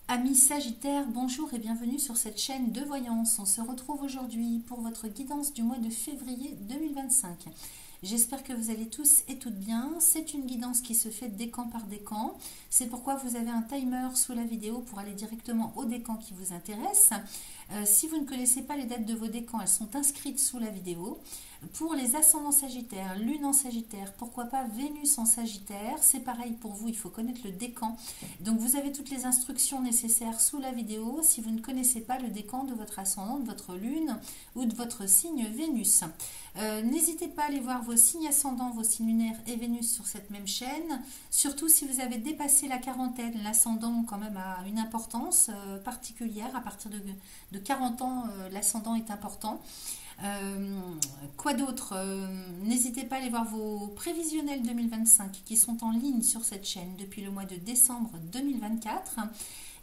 Amis Sagittaires, bonjour et bienvenue sur cette chaîne de voyance. On se retrouve aujourd'hui pour votre guidance du mois de février 2025. J'espère que vous allez tous et toutes bien. C'est une guidance qui se fait décan par décan. C'est pourquoi vous avez un timer sous la vidéo pour aller directement au décan qui vous intéresse. Si vous ne connaissez pas les dates de vos décans, elles sont inscrites sous la vidéo. Pour les ascendants Sagittaires, Lune en Sagittaire, pourquoi pas Vénus en Sagittaire, c'est pareil pour vous, il faut connaître le décan. Donc vous avez toutes les instructions nécessaires sous la vidéo si vous ne connaissez pas le décan de votre ascendant, de votre Lune ou de votre signe Vénus. N'hésitez pas à aller voir vos signes ascendants, vos signes lunaires et Vénus sur cette même chaîne. Surtout si vous avez dépassé la quarantaine, l'ascendant quand même a une importance particulière. À partir de 40 ans, l'ascendant est important. Quoi d'autre? N'hésitez pas à aller voir vos prévisionnels 2025 qui sont en ligne sur cette chaîne depuis le mois de décembre 2024.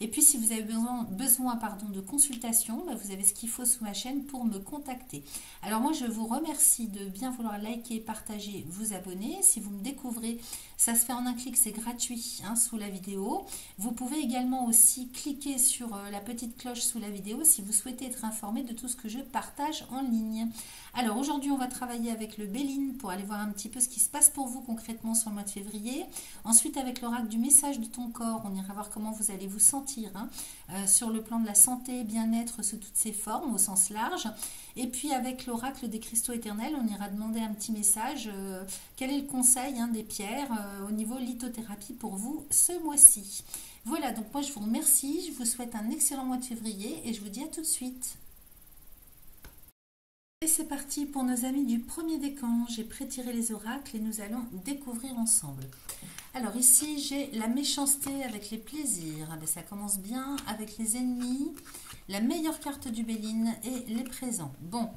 Et puis si vous avez besoin de consultation, vous avez ce qu'il faut sous ma chaîne pour me contacter. Alors moi je vous remercie de bien vouloir liker, partager, vous abonner. Si vous me découvrez, ça se fait en un clic, c'est gratuit sous la vidéo. Vous pouvez également aussi cliquer sur la petite cloche sous la vidéo si vous souhaitez être informé de tout ce que je partage en ligne. Alors aujourd'hui on va travailler avec le Béline pour aller voir un petit peu ce qui se passe pour vous concrètement sur le mois de février. Ensuite avec l'oracle du message de ton corps, on ira voir comment vous allez vous sentir sur le plan de la santé, bien-être sous toutes ses formes au sens large. Et puis avec l'oracle des cristaux éternels, on ira demander un petit message. Quel est le conseil des pierres au niveau lithothérapie pour vous ce mois-ci? Voilà, donc moi je vous remercie, je vous souhaite un excellent mois de février et je vous dis à tout de suite. Et c'est parti pour nos amis du premier décan. J'ai prétiré les oracles et nous allons découvrir ensemble. Alors ici j'ai la méchanceté avec les plaisirs. Ça commence bien avec les ennemis, la meilleure carte du Béline et les présents. Bon,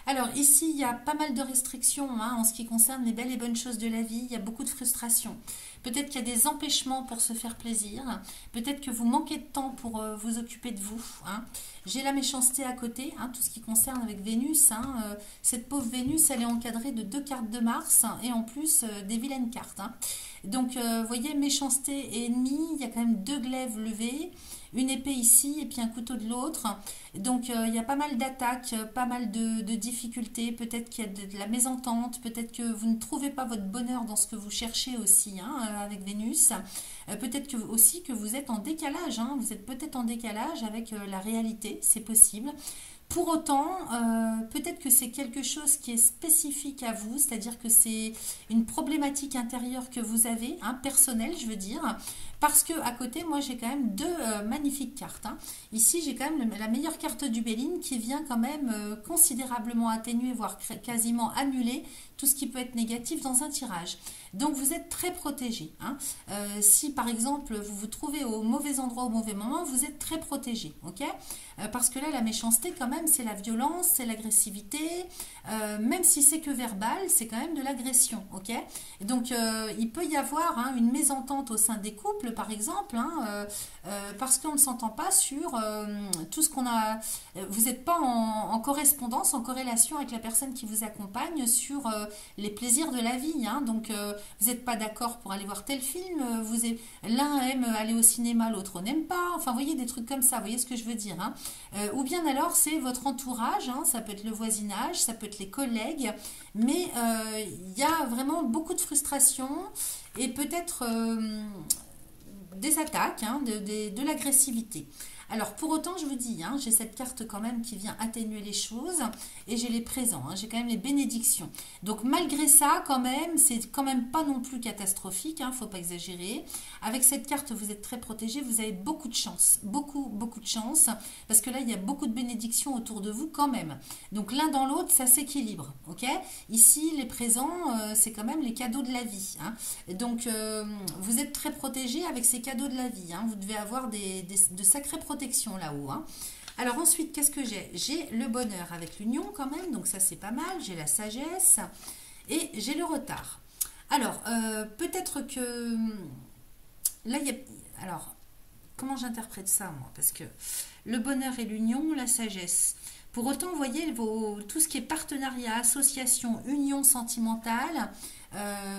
alors ici il y a pas mal de restrictions en ce qui concerne les belles et bonnes choses de la vie. Il y a beaucoup de frustration. Peut-être qu'il y a des empêchements pour se faire plaisir. Peut-être que vous manquez de temps pour vous occuper de vous. J'ai la méchanceté à côté, tout ce qui concerne avec Vénus. Cette pauvre Vénus, elle est encadrée de 2 cartes de Mars et en plus des vilaines cartes. Donc, vous voyez, méchanceté et ennemi, il y a quand même 2 glaives levées, une épée ici et puis un couteau de l'autre. Donc, il y a pas mal d'attaques, pas mal de difficultés. Peut-être qu'il y a de la mésentente, peut-être que vous ne trouvez pas votre bonheur dans ce que vous cherchez aussi avec Vénus. Peut-être aussi que vous êtes en décalage, vous êtes peut-être en décalage avec la réalité, c'est possible. Pour autant, peut-être que c'est quelque chose qui est spécifique à vous, c'est-à-dire que c'est une problématique intérieure que vous avez, personnelle, je veux dire, parce que à côté, moi, j'ai quand même 2 magnifiques cartes. Ici, j'ai quand même la meilleure carte du Béline qui vient quand même considérablement atténuer, voire quasiment annuler tout ce qui peut être négatif dans un tirage. Donc, vous êtes très protégé. Si, par exemple, vous vous trouvez au mauvais endroit au mauvais moment, vous êtes très protégé, ok? Parce que là, la méchanceté, quand même, c'est la violence, c'est l'agressivité. Même si c'est que verbal, c'est quand même de l'agression, ok? Donc, il peut y avoir une mésentente au sein des couples, par exemple, parce qu'on ne s'entend pas sur tout ce qu'on a. Vous n'êtes pas en correspondance, en corrélation avec la personne qui vous accompagne sur les plaisirs de la vie. Donc, vous n'êtes pas d'accord pour aller voir tel film. L'un aime aller au cinéma, l'autre n'aime pas. Enfin, vous voyez, des trucs comme ça. Vous voyez ce que je veux dire, ou bien alors, c'est votre entourage. Ça peut être le voisinage, ça peut être les collègues. Mais il y a vraiment beaucoup de frustration et peut-être des attaques, de l'agressivité. Alors pour autant je vous dis, j'ai cette carte quand même qui vient atténuer les choses et j'ai les présents, j'ai quand même les bénédictions. Donc malgré ça quand même, c'est quand même pas non plus catastrophique, faut pas exagérer. Avec cette carte vous êtes très protégé, vous avez beaucoup de chance, beaucoup de chance, parce que là il y a beaucoup de bénédictions autour de vous quand même. Donc l'un dans l'autre ça s'équilibre, ok? Ici les présents c'est quand même les cadeaux de la vie. Donc vous êtes très protégé avec ces cadeaux de la vie, vous devez avoir de sacrées protections là-haut. Alors ensuite, qu'est-ce que j'ai? J'ai le bonheur avec l'union quand même, donc ça c'est pas mal. J'ai la sagesse et j'ai le retard. Alors, peut-être que là, il y a... Alors, comment j'interprète ça, moi? Parce que le bonheur et l'union, la sagesse. Pour autant, vous voyez, tout ce qui est partenariat, association, union sentimentale,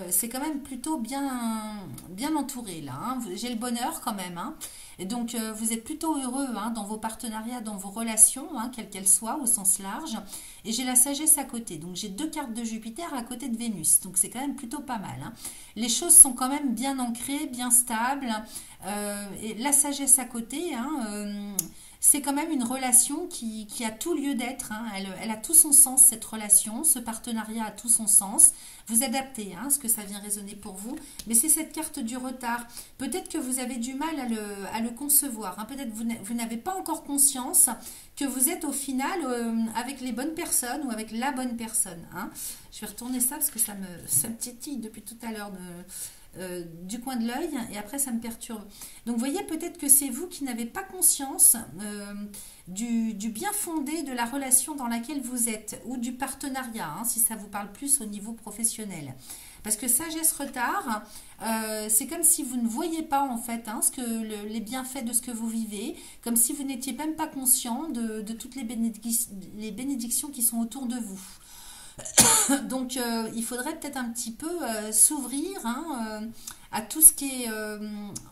c'est quand même plutôt bien entouré là, hein. J'ai le bonheur quand même, hein. Et donc vous êtes plutôt heureux, hein, dans vos partenariats, dans vos relations, hein, quelles qu'elles soient au sens large. Et j'ai la sagesse à côté, donc j'ai 2 cartes de Jupiter à côté de Vénus, donc c'est quand même plutôt pas mal, hein. Les choses sont quand même bien ancrées, bien stables, et la sagesse à côté, hein, c'est quand même une relation qui a tout lieu d'être, hein. Elle a tout son sens, cette relation, ce partenariat a tout son sens. Vous adaptez, hein, ce que ça vient résonner pour vous, mais c'est cette carte du retard. Peut-être que vous avez du mal à le concevoir, hein. Peut-être vous n'avez pas encore conscience que vous êtes au final avec les bonnes personnes ou avec la bonne personne, hein. Je vais retourner ça parce que ça me titille depuis tout à l'heure du coin de l'œil et après ça me perturbe. Donc vous voyez, peut-être que c'est vous qui n'avez pas conscience du bien fondé de la relation dans laquelle vous êtes ou du partenariat, hein, si ça vous parle plus au niveau professionnel. Parce que sagesse retard, c'est comme si vous ne voyez pas en fait, hein, les bienfaits de ce que vous vivez, comme si vous n'étiez même pas conscient de toutes les bénédictions qui sont autour de vous. Donc il faudrait peut-être un petit peu s'ouvrir, hein, à tout ce qui est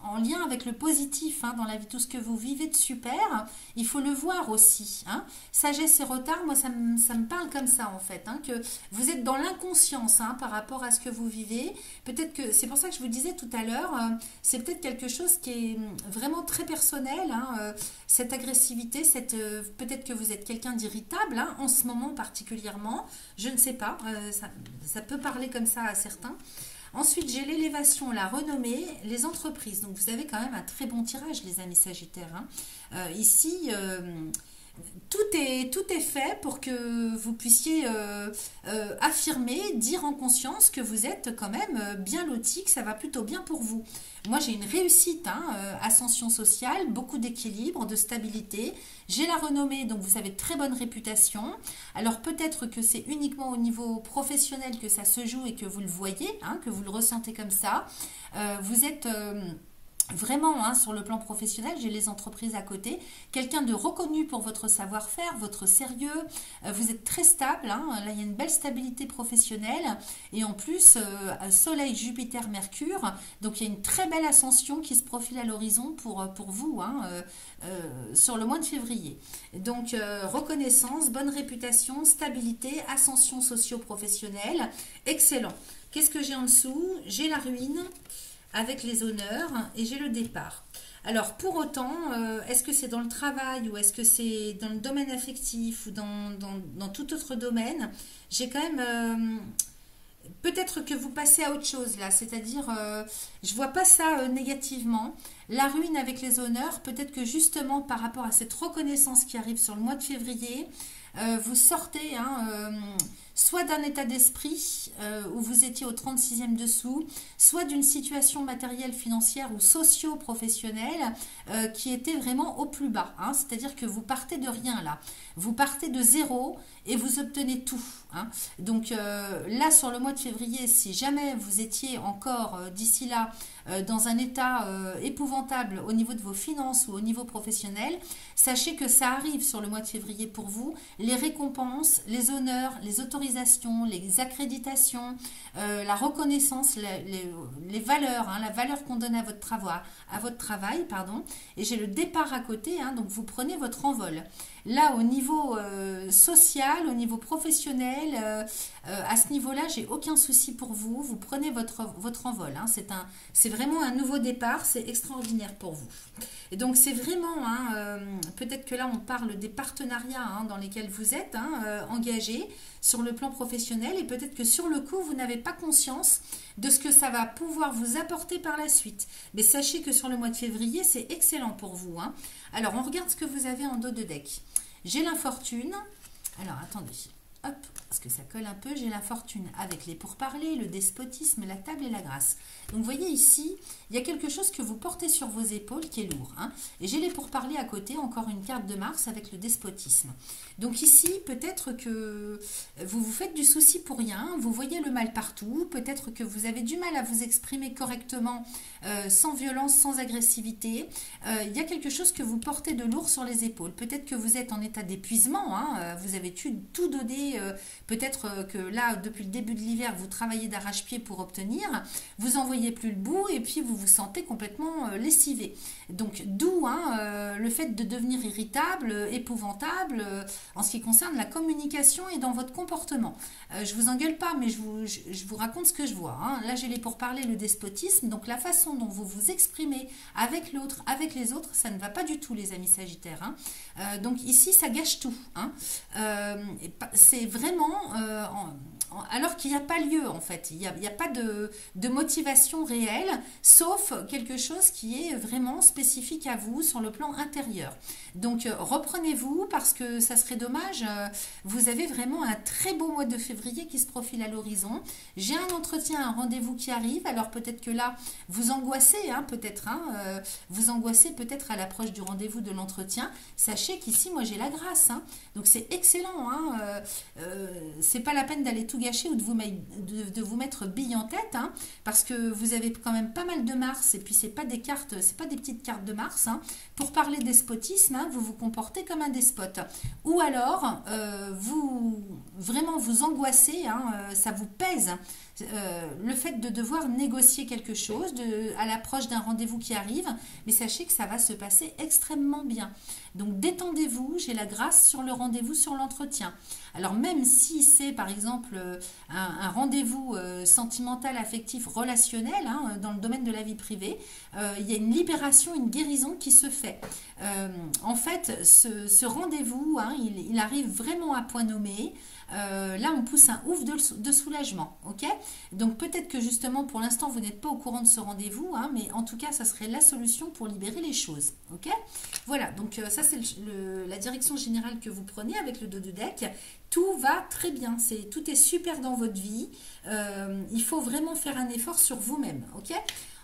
en lien avec le positif, hein, dans la vie, tout ce que vous vivez de super, il faut le voir aussi, hein. Sagesse et retard, moi ça me parle comme ça en fait, hein, que vous êtes dans l'inconscience, hein, par rapport à ce que vous vivez. Peut-être que c'est pour ça que je vous disais tout à l'heure, c'est peut-être quelque chose qui est vraiment très personnel, hein, cette agressivité, peut-être que vous êtes quelqu'un d'irritable, hein, en ce moment particulièrement, je ne sais pas, ça peut parler comme ça à certains. Ensuite, j'ai l'élévation, la renommée, les entreprises. Donc, vous avez quand même un très bon tirage, les amis Sagittaires, hein. Ici, tout est fait pour que vous puissiez affirmer, dire en conscience que vous êtes quand même bien loti, que ça va plutôt bien pour vous. Moi, j'ai une réussite, hein, ascension sociale, beaucoup d'équilibre, de stabilité. J'ai la renommée, donc vous avez très bonne réputation. Alors peut-être que c'est uniquement au niveau professionnel que ça se joue et que vous le voyez, hein, que vous le ressentez comme ça. Vous êtes vraiment, hein, sur le plan professionnel, j'ai les entreprises à côté, quelqu'un de reconnu pour votre savoir-faire, votre sérieux, vous êtes très stable, hein, là il y a une belle stabilité professionnelle, et en plus, Soleil, Jupiter, Mercure, donc il y a une très belle ascension qui se profile à l'horizon pour vous, hein, sur le mois de février. Donc reconnaissance, bonne réputation, stabilité, ascension socio-professionnelle, excellent. Qu'est-ce que j'ai en dessous? J'ai la ruine avec les honneurs et j'ai le départ. Alors pour autant, est-ce que c'est dans le travail ou est-ce que c'est dans le domaine affectif ou dans tout autre domaine? J'ai quand même... peut-être que vous passez à autre chose là, c'est-à-dire, je vois pas ça négativement. La ruine avec les honneurs, peut-être que justement par rapport à cette reconnaissance qui arrive sur le mois de février, vous sortez, hein, soit d'un état d'esprit où vous étiez au 36e dessous, soit d'une situation matérielle, financière ou socio-professionnelle qui était vraiment au plus bas, hein. C'est-à-dire que vous partez de rien là, vous partez de zéro et vous obtenez tout, hein. Donc là sur le mois de février, si jamais vous étiez encore d'ici là dans un état épouvantable au niveau de vos finances ou au niveau professionnel, sachez que ça arrive sur le mois de février pour vous, les récompenses, les honneurs, les autorisations, les accréditations, la reconnaissance, les valeurs, hein, la valeur qu'on donne à votre travail, pardon. Et j'ai le départ à côté, hein, donc vous prenez votre envol. Là, au niveau social, au niveau professionnel, à ce niveau-là, j'ai aucun souci pour vous. Vous prenez votre envol, hein. C'est vraiment un nouveau départ, c'est extraordinaire pour vous. Et donc, c'est vraiment, hein, peut-être que là, on parle des partenariats, hein, dans lesquels vous êtes, hein, engagés sur le plan professionnel. Et peut-être que sur le coup, vous n'avez pas conscience de ce que ça va pouvoir vous apporter par la suite. Mais sachez que sur le mois de février, c'est excellent pour vous, hein. Alors, on regarde ce que vous avez en dos de deck. J'ai l'infortune. Alors, attendez. Hop, parce que ça colle un peu. J'ai la fortune avec les pourparlers, le despotisme, la table et la grâce. Donc, vous voyez ici, il y a quelque chose que vous portez sur vos épaules qui est lourd, hein. Et j'ai les pourparlers à côté, encore une carte de Mars avec le despotisme. Donc ici, peut-être que vous vous faites du souci pour rien, vous voyez le mal partout, peut-être que vous avez du mal à vous exprimer correctement, sans violence, sans agressivité. Il y a quelque chose que vous portez de lourd sur les épaules. Peut-être que vous êtes en état d'épuisement, hein, vous avez tout donné travaillez, peut-être que là, depuis le début de l'hiver, vous travaillez d'arrache-pied pour obtenir, vous n'en voyez plus le bout et puis vous vous sentez complètement lessivé. Donc d'où le fait de devenir irritable, épouvantable en ce qui concerne la communication et dans votre comportement. Je vous engueule pas, mais je vous raconte ce que je vois. Là, j'ai les pourparlers, le despotisme, donc la façon dont vous vous exprimez avec l'autre, avec les autres, ça ne va pas du tout, les amis sagittaires. Donc ici, ça gâche tout. C'est vraiment... alors qu'il n'y a pas lieu en fait, il n'y a pas de motivation réelle, sauf quelque chose qui est vraiment spécifique à vous sur le plan intérieur. Donc reprenez-vous parce que ça serait dommage, vous avez vraiment un très beau mois de février qui se profile à l'horizon. J'ai un entretien, un rendez-vous qui arrive, alors peut-être que là vous angoissez, vous angoissez peut-être à l'approche du rendez-vous de l'entretien. Sachez qu'ici moi j'ai la grâce, donc c'est excellent, c'est pas la peine d'aller tout gâcher ou de vous mettre bille en tête, parce que vous avez quand même pas mal de Mars et puis c'est pas des cartes, c'est pas des petites cartes de Mars. Pour parler despotisme, vous vous comportez comme un despote, ou alors vous angoissez, ça vous pèse. Le fait de devoir négocier quelque chose à l'approche d'un rendez-vous qui arrive, mais sachez que ça va se passer extrêmement bien. Donc détendez-vous, j'ai la grâce sur le rendez-vous, sur l'entretien. Alors même si c'est par exemple un rendez-vous sentimental, affectif, relationnel, dans le domaine de la vie privée, il y a une libération, une guérison qui se fait. En fait, ce rendez-vous, il arrive vraiment à point nommé. Là on pousse un ouf de soulagement, ok? Donc peut-être que justement pour l'instant vous n'êtes pas au courant de ce rendez-vous, mais en tout cas ça serait la solution pour libérer les choses, ok? Voilà, donc ça c'est la direction générale que vous prenez avec le dos de deck. Tout va très bien, tout est super dans votre vie, il faut vraiment faire un effort sur vous-même, ok?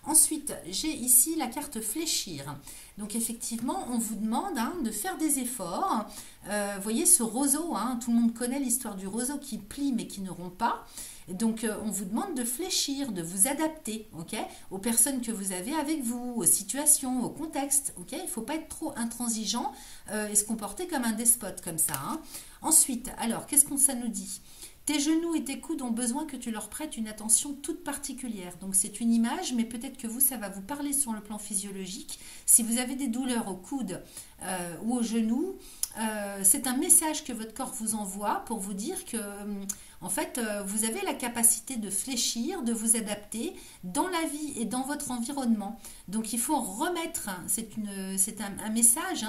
Ensuite, j'ai ici la carte fléchir. Donc effectivement, on vous demande de faire des efforts. Vous voyez ce roseau, tout le monde connaît l'histoire du roseau qui plie mais qui ne rompt pas. Donc on vous demande de fléchir, de vous adapter, ok, aux personnes que vous avez avec vous, aux situations, au contexte, ok. Il ne faut pas être trop intransigeant et se comporter comme un despote comme ça. Ensuite, alors qu'est-ce que ça nous dit? Tes genoux et tes coudes ont besoin que tu leur prêtes une attention toute particulière. Donc c'est une image, mais peut-être que vous, ça va vous parler sur le plan physiologique. Si vous avez des douleurs aux coudes ou aux genoux, c'est un message que votre corps vous envoie pour vous dire que, en fait, vous avez la capacité de fléchir, de vous adapter dans la vie et dans votre environnement. Donc il faut remettre, c'est un message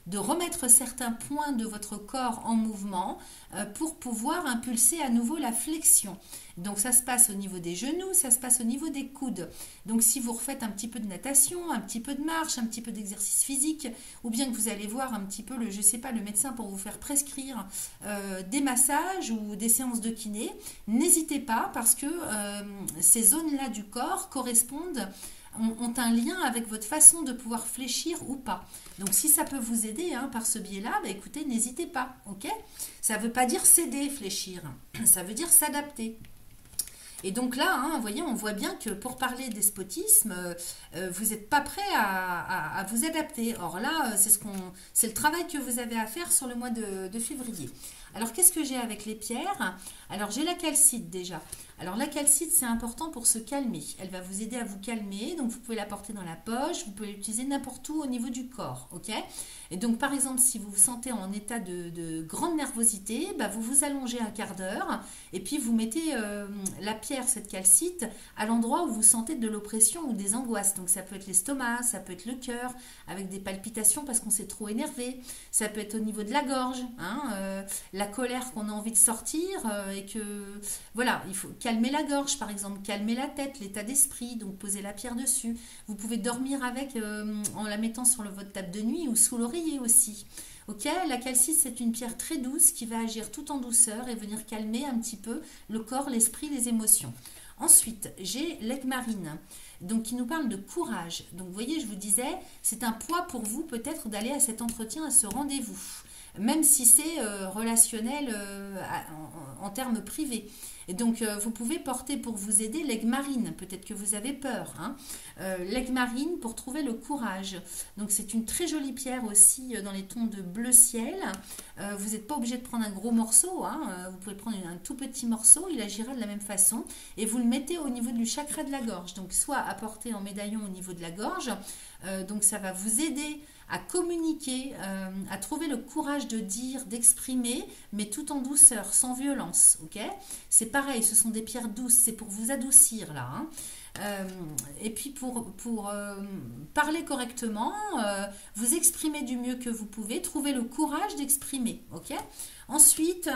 de remettre certains points de votre corps en mouvement pour pouvoir impulser à nouveau la flexion. Donc ça se passe au niveau des genoux, ça se passe au niveau des coudes. Donc si vous refaites un petit peu de natation, un petit peu de marche, un petit peu d'exercice physique, ou bien que vous allez voir un petit peu le médecin pour vous faire prescrire des massages ou des séances de kiné, n'hésitez pas parce que ces zones-là du corps correspondent ont un lien avec votre façon de pouvoir fléchir ou pas. Donc si ça peut vous aider par ce biais-là, écoutez, n'hésitez pas, ok? Ça ne veut pas dire céder, fléchir, ça veut dire s'adapter. Et donc là, vous voyez, on voit bien que pour parler despotisme, vous n'êtes pas prêt à vous adapter. Or là, c'est le travail que vous avez à faire sur le mois de février. Alors, qu'est-ce que j'ai avec les pierres? Alors, j'ai la calcite déjà. Alors, la calcite, c'est important pour se calmer. Elle va vous aider à vous calmer. Donc, vous pouvez la porter dans la poche. Vous pouvez l'utiliser n'importe où au niveau du corps. Ok? Et donc, par exemple, si vous vous sentez en état de grande nervosité, vous vous allongez un quart d'heure et puis vous mettez la pierre, cette calcite, à l'endroit où vous sentez de l'oppression ou des angoisses. Donc, ça peut être l'estomac, ça peut être le cœur, avec des palpitations parce qu'on s'est trop énervé. Ça peut être au niveau de la gorge, la colère qu'on a envie de sortir et que, voilà, il faut calmer la gorge, par exemple, calmer la tête, l'état d'esprit, donc poser la pierre dessus. Vous pouvez dormir avec en la mettant sur votre table de nuit ou sous l'oreiller aussi. Ok, la calcite, c'est une pierre très douce qui va agir tout en douceur et venir calmer un petit peu le corps, l'esprit, les émotions. Ensuite, j'ai l'aigue-marine, donc qui nous parle de courage. Donc, vous voyez, je vous disais, c'est un poids pour vous peut-être d'aller à cet entretien, à ce rendez-vous. même si c'est relationnel en termes privés. Et donc, vous pouvez porter pour vous aider l'aigle marine. Peut-être que vous avez peur. Hein. L'aigle marine pour trouver le courage. Donc, c'est une très jolie pierre aussi dans les tons de bleu ciel. Vous n'êtes pas obligé de prendre un gros morceau. Hein. Vous pouvez prendre un tout petit morceau. Il agira de la même façon. Et vous le mettez au niveau du chakra de la gorge. Donc, soit à porter en médaillon au niveau de la gorge. Donc, ça va vous aider à communiquer, à trouver le courage de dire, d'exprimer, mais tout en douceur, sans violence. Ok ? C'est pareil, ce sont des pierres douces, c'est pour vous adoucir là. Hein. Et puis pour parler correctement, vous exprimer du mieux que vous pouvez, trouver le courage d'exprimer. Ok ? Ensuite,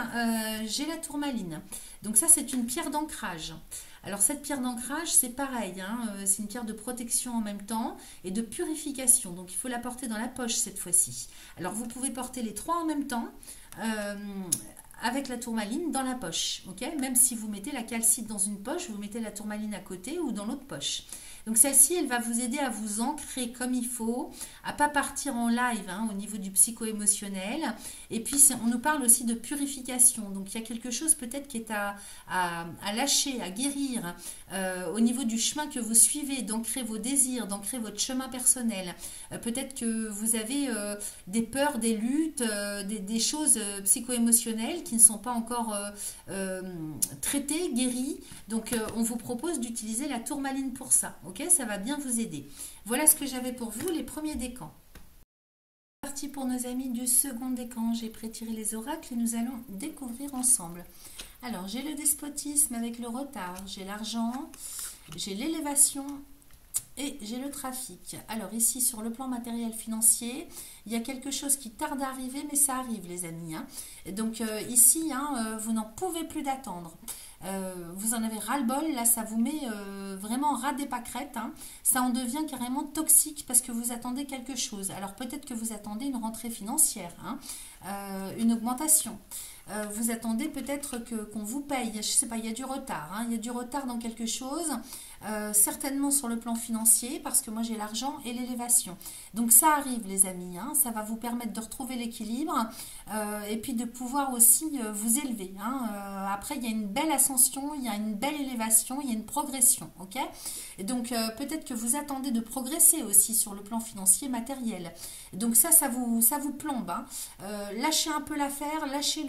j'ai la tourmaline. Donc ça, c'est une pierre d'ancrage. Alors cette pierre d'ancrage, c'est pareil, hein, c'est une pierre de protection en même temps et de purification. Donc il faut la porter dans la poche cette fois-ci. Alors vous pouvez porter les trois en même temps avec la tourmaline dans la poche. Okay, même si vous mettez la calcite dans une poche, vous mettez la tourmaline à côté ou dans l'autre poche. Donc celle-ci, elle va vous aider à vous ancrer comme il faut, à pas partir en live hein, au niveau du psycho-émotionnel. Et puis on nous parle aussi de purification. Donc il y a quelque chose peut-être qui est à lâcher, à guérir au niveau du chemin que vous suivez, d'ancrer vos désirs, d'ancrer votre chemin personnel. Peut-être que vous avez des peurs, des luttes, des choses psycho-émotionnelles qui ne sont pas encore traitées, guéries. Donc on vous propose d'utiliser la tourmaline pour ça. Ok, ça va bien vous aider. Voilà ce que j'avais pour vous, les premiers décans. Parti pour nos amis du second décan. J'ai prétiré les oracles et nous allons découvrir ensemble. Alors, j'ai le despotisme avec le retard, j'ai l'argent, j'ai l'élévation et j'ai le trafic. Alors ici, sur le plan matériel financier, il y a quelque chose qui tarde à arriver, mais ça arrive les amis. Hein. Et donc ici, hein, vous n'en pouvez plus d'attendre. Vous en avez ras-le-bol, là ça vous met vraiment ras des pâquerettes, hein. Ça en devient carrément toxique parce que vous attendez quelque chose. Alors peut-être que vous attendez une rentrée financière, hein, une augmentation. Vous attendez peut-être qu'on vous paye, je ne sais pas, il y a du retard, hein, il y a du retard dans quelque chose, certainement sur le plan financier parce que moi j'ai l'argent et l'élévation. Donc ça arrive les amis, hein, ça va vous permettre de retrouver l'équilibre et puis de pouvoir aussi vous élever. Hein. Après il y a une belle ascension, il y a une belle élévation, il y a une progression. Ok ? Et donc peut-être que vous attendez de progresser aussi sur le plan financier matériel. Donc ça vous plombe. Hein. Lâchez un peu l'affaire, lâchez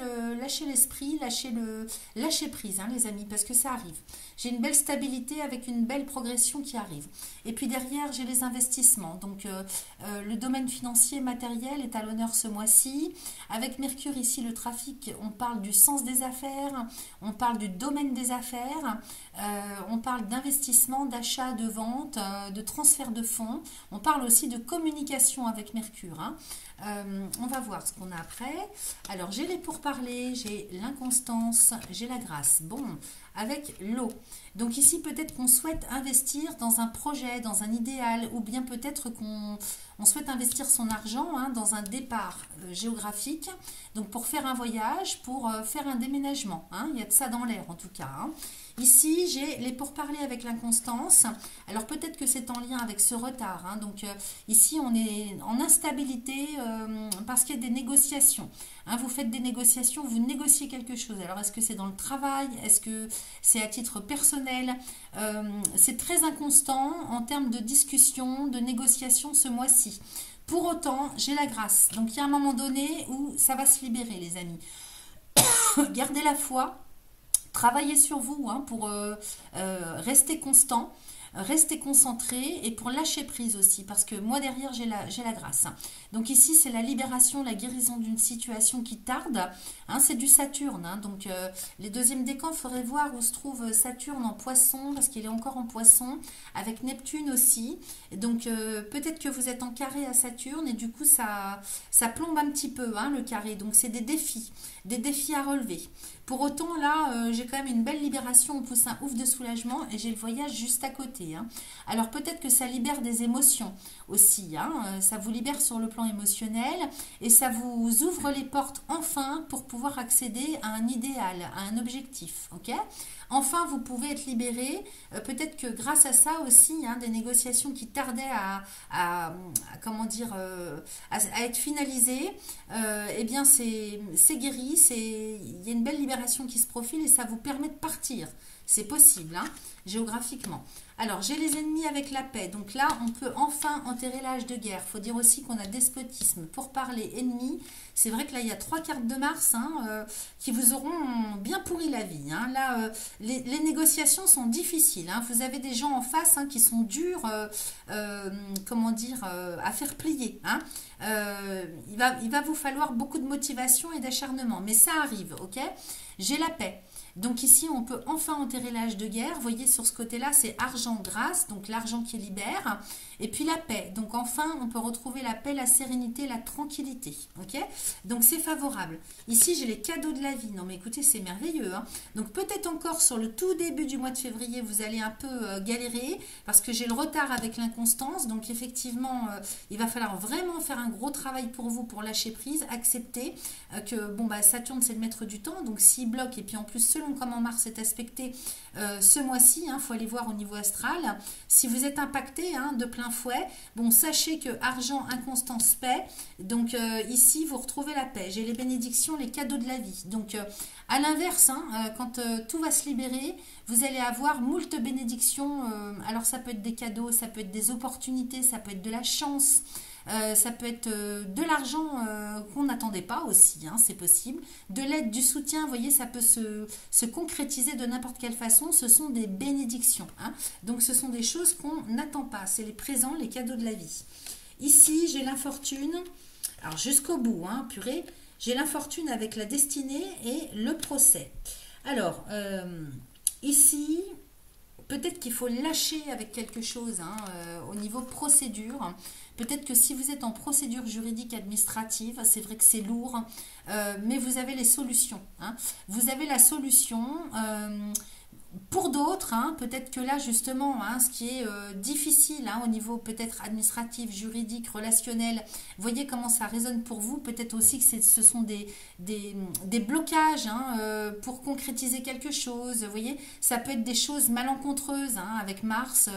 l'esprit, lâchez prise, hein, les amis, parce que ça arrive. J'ai une belle stabilité avec une belle progression qui arrive. Et puis derrière, j'ai les investissements. Donc le domaine financier matériel est à l'honneur ce mois-ci. Avec Mercure ici, le trafic, on parle du sens des affaires, on parle du domaine des affaires, on parle d'investissement, d'achat, de vente, de transfert de fonds. On parle aussi de communication avec Mercure. Hein. On va voir ce qu'on a après. Alors, j'ai les pourparlers, j'ai l'inconstance, j'ai la grâce. Bon, avec l'eau. Donc ici, peut-être qu'on souhaite investir dans un projet, dans un idéal, ou bien peut-être qu'on souhaite investir son argent hein, dans un départ géographique, donc pour faire un voyage, pour faire un déménagement. Hein. Il y a de ça dans l'air en tout cas. Hein. Ici, j'ai les pourparlers avec l'inconstance. Alors peut-être que c'est en lien avec ce retard. Hein. Donc ici, on est en instabilité parce qu'il y a des négociations. Hein, vous faites des négociations, vous négociez quelque chose. Alors est-ce que c'est dans le travail? Est-ce que c'est à titre personnel? C'est très inconstant en termes de discussion, de négociation ce mois-ci. Pour autant, j'ai la grâce. Donc il y a un moment donné où ça va se libérer, les amis. Gardez la foi. Travaillez sur vous hein, pour rester constant, rester concentré et pour lâcher prise aussi parce que moi derrière j'ai la grâce. Donc ici c'est la libération, la guérison d'une situation qui tarde. Hein, c'est du Saturne. Hein, donc les deuxièmes décans feraient voir où se trouve Saturne en poisson parce qu'il est encore en poisson avec Neptune aussi. Et donc peut-être que vous êtes en carré à Saturne et du coup ça plombe un petit peu hein, le carré. Donc c'est des défis à relever. Pour autant, là, j'ai quand même une belle libération, on pousse un ouf de soulagement et j'ai le voyage juste à côté. Hein. Alors peut-être que ça libère des émotions aussi, hein. Ça vous libère sur le plan émotionnel et ça vous ouvre les portes enfin pour pouvoir accéder à un idéal, à un objectif. Okay ? Enfin, vous pouvez être libéré. Peut-être que grâce à ça aussi, hein, des négociations qui tardaient comment dire, à être finalisées, eh bien c'est guéri, il y a une belle libération qui se profile et ça vous permet de partir. C'est possible, hein, géographiquement. Alors, j'ai les ennemis avec la paix. Donc là, on peut enfin enterrer l'âge de guerre. Il faut dire aussi qu'on a despotisme. Pour parler ennemis, c'est vrai que là, il y a 3 cartes de Mars hein, qui vous auront bien pourri la vie. Hein. Là, les négociations sont difficiles. Hein. Vous avez des gens en face hein, qui sont durs, comment dire, à faire plier. Hein. Il va vous falloir beaucoup de motivation et d'acharnement. Mais ça arrive, ok? J'ai la paix. Donc ici, on peut enfin enterrer l'âge de guerre. Vous voyez, sur ce côté-là, c'est argent, grâce, donc l'argent qui libère. Et puis la paix. Donc enfin, on peut retrouver la paix, la sérénité, la tranquillité. Ok? Donc c'est favorable. Ici, j'ai les cadeaux de la vie. Non mais écoutez, c'est merveilleux. Hein. Donc peut-être encore sur le tout début du mois de février, vous allez un peu galérer parce que j'ai le retard avec l'inconstance. Donc effectivement, il va falloir vraiment faire un gros travail pour vous pour lâcher prise, accepter que bon bah Saturne, c'est le maître du temps. Donc s'il bloque, et puis en plus, selon comment Mars est aspecté ce mois-ci, il faut aller voir au niveau astral. Si vous êtes impacté hein, de plein fouet, bon, sachez que argent, inconstance, paix. Donc ici, vous retrouvez la paix. J'ai les bénédictions, les cadeaux de la vie. Donc à l'inverse, hein, quand tout va se libérer, vous allez avoir moult bénédictions. Alors ça peut être des cadeaux, ça peut être des opportunités, ça peut être de la chance. Ça peut être de l'argent qu'on n'attendait pas aussi, hein, c'est possible. De l'aide, du soutien, vous voyez, ça peut se concrétiser de n'importe quelle façon. Ce sont des bénédictions. Hein. Donc ce sont des choses qu'on n'attend pas. C'est les présents, les cadeaux de la vie. Ici, j'ai l'infortune. Alors jusqu'au bout, hein, purée. J'ai l'infortune avec la destinée et le procès. Alors, ici... Peut-être qu'il faut lâcher avec quelque chose hein, au niveau procédure. Peut-être que si vous êtes en procédure juridique administrative, c'est vrai que c'est lourd, mais vous avez les solutions. Hein. Vous avez la solution. Pour d'autres, hein, peut-être que là justement, hein, ce qui est difficile hein, au niveau peut-être administratif, juridique, relationnel, voyez comment ça résonne pour vous. Peut-être aussi que ce sont des blocages hein, pour concrétiser quelque chose. Vous voyez, ça peut être des choses malencontreuses hein, avec Mars.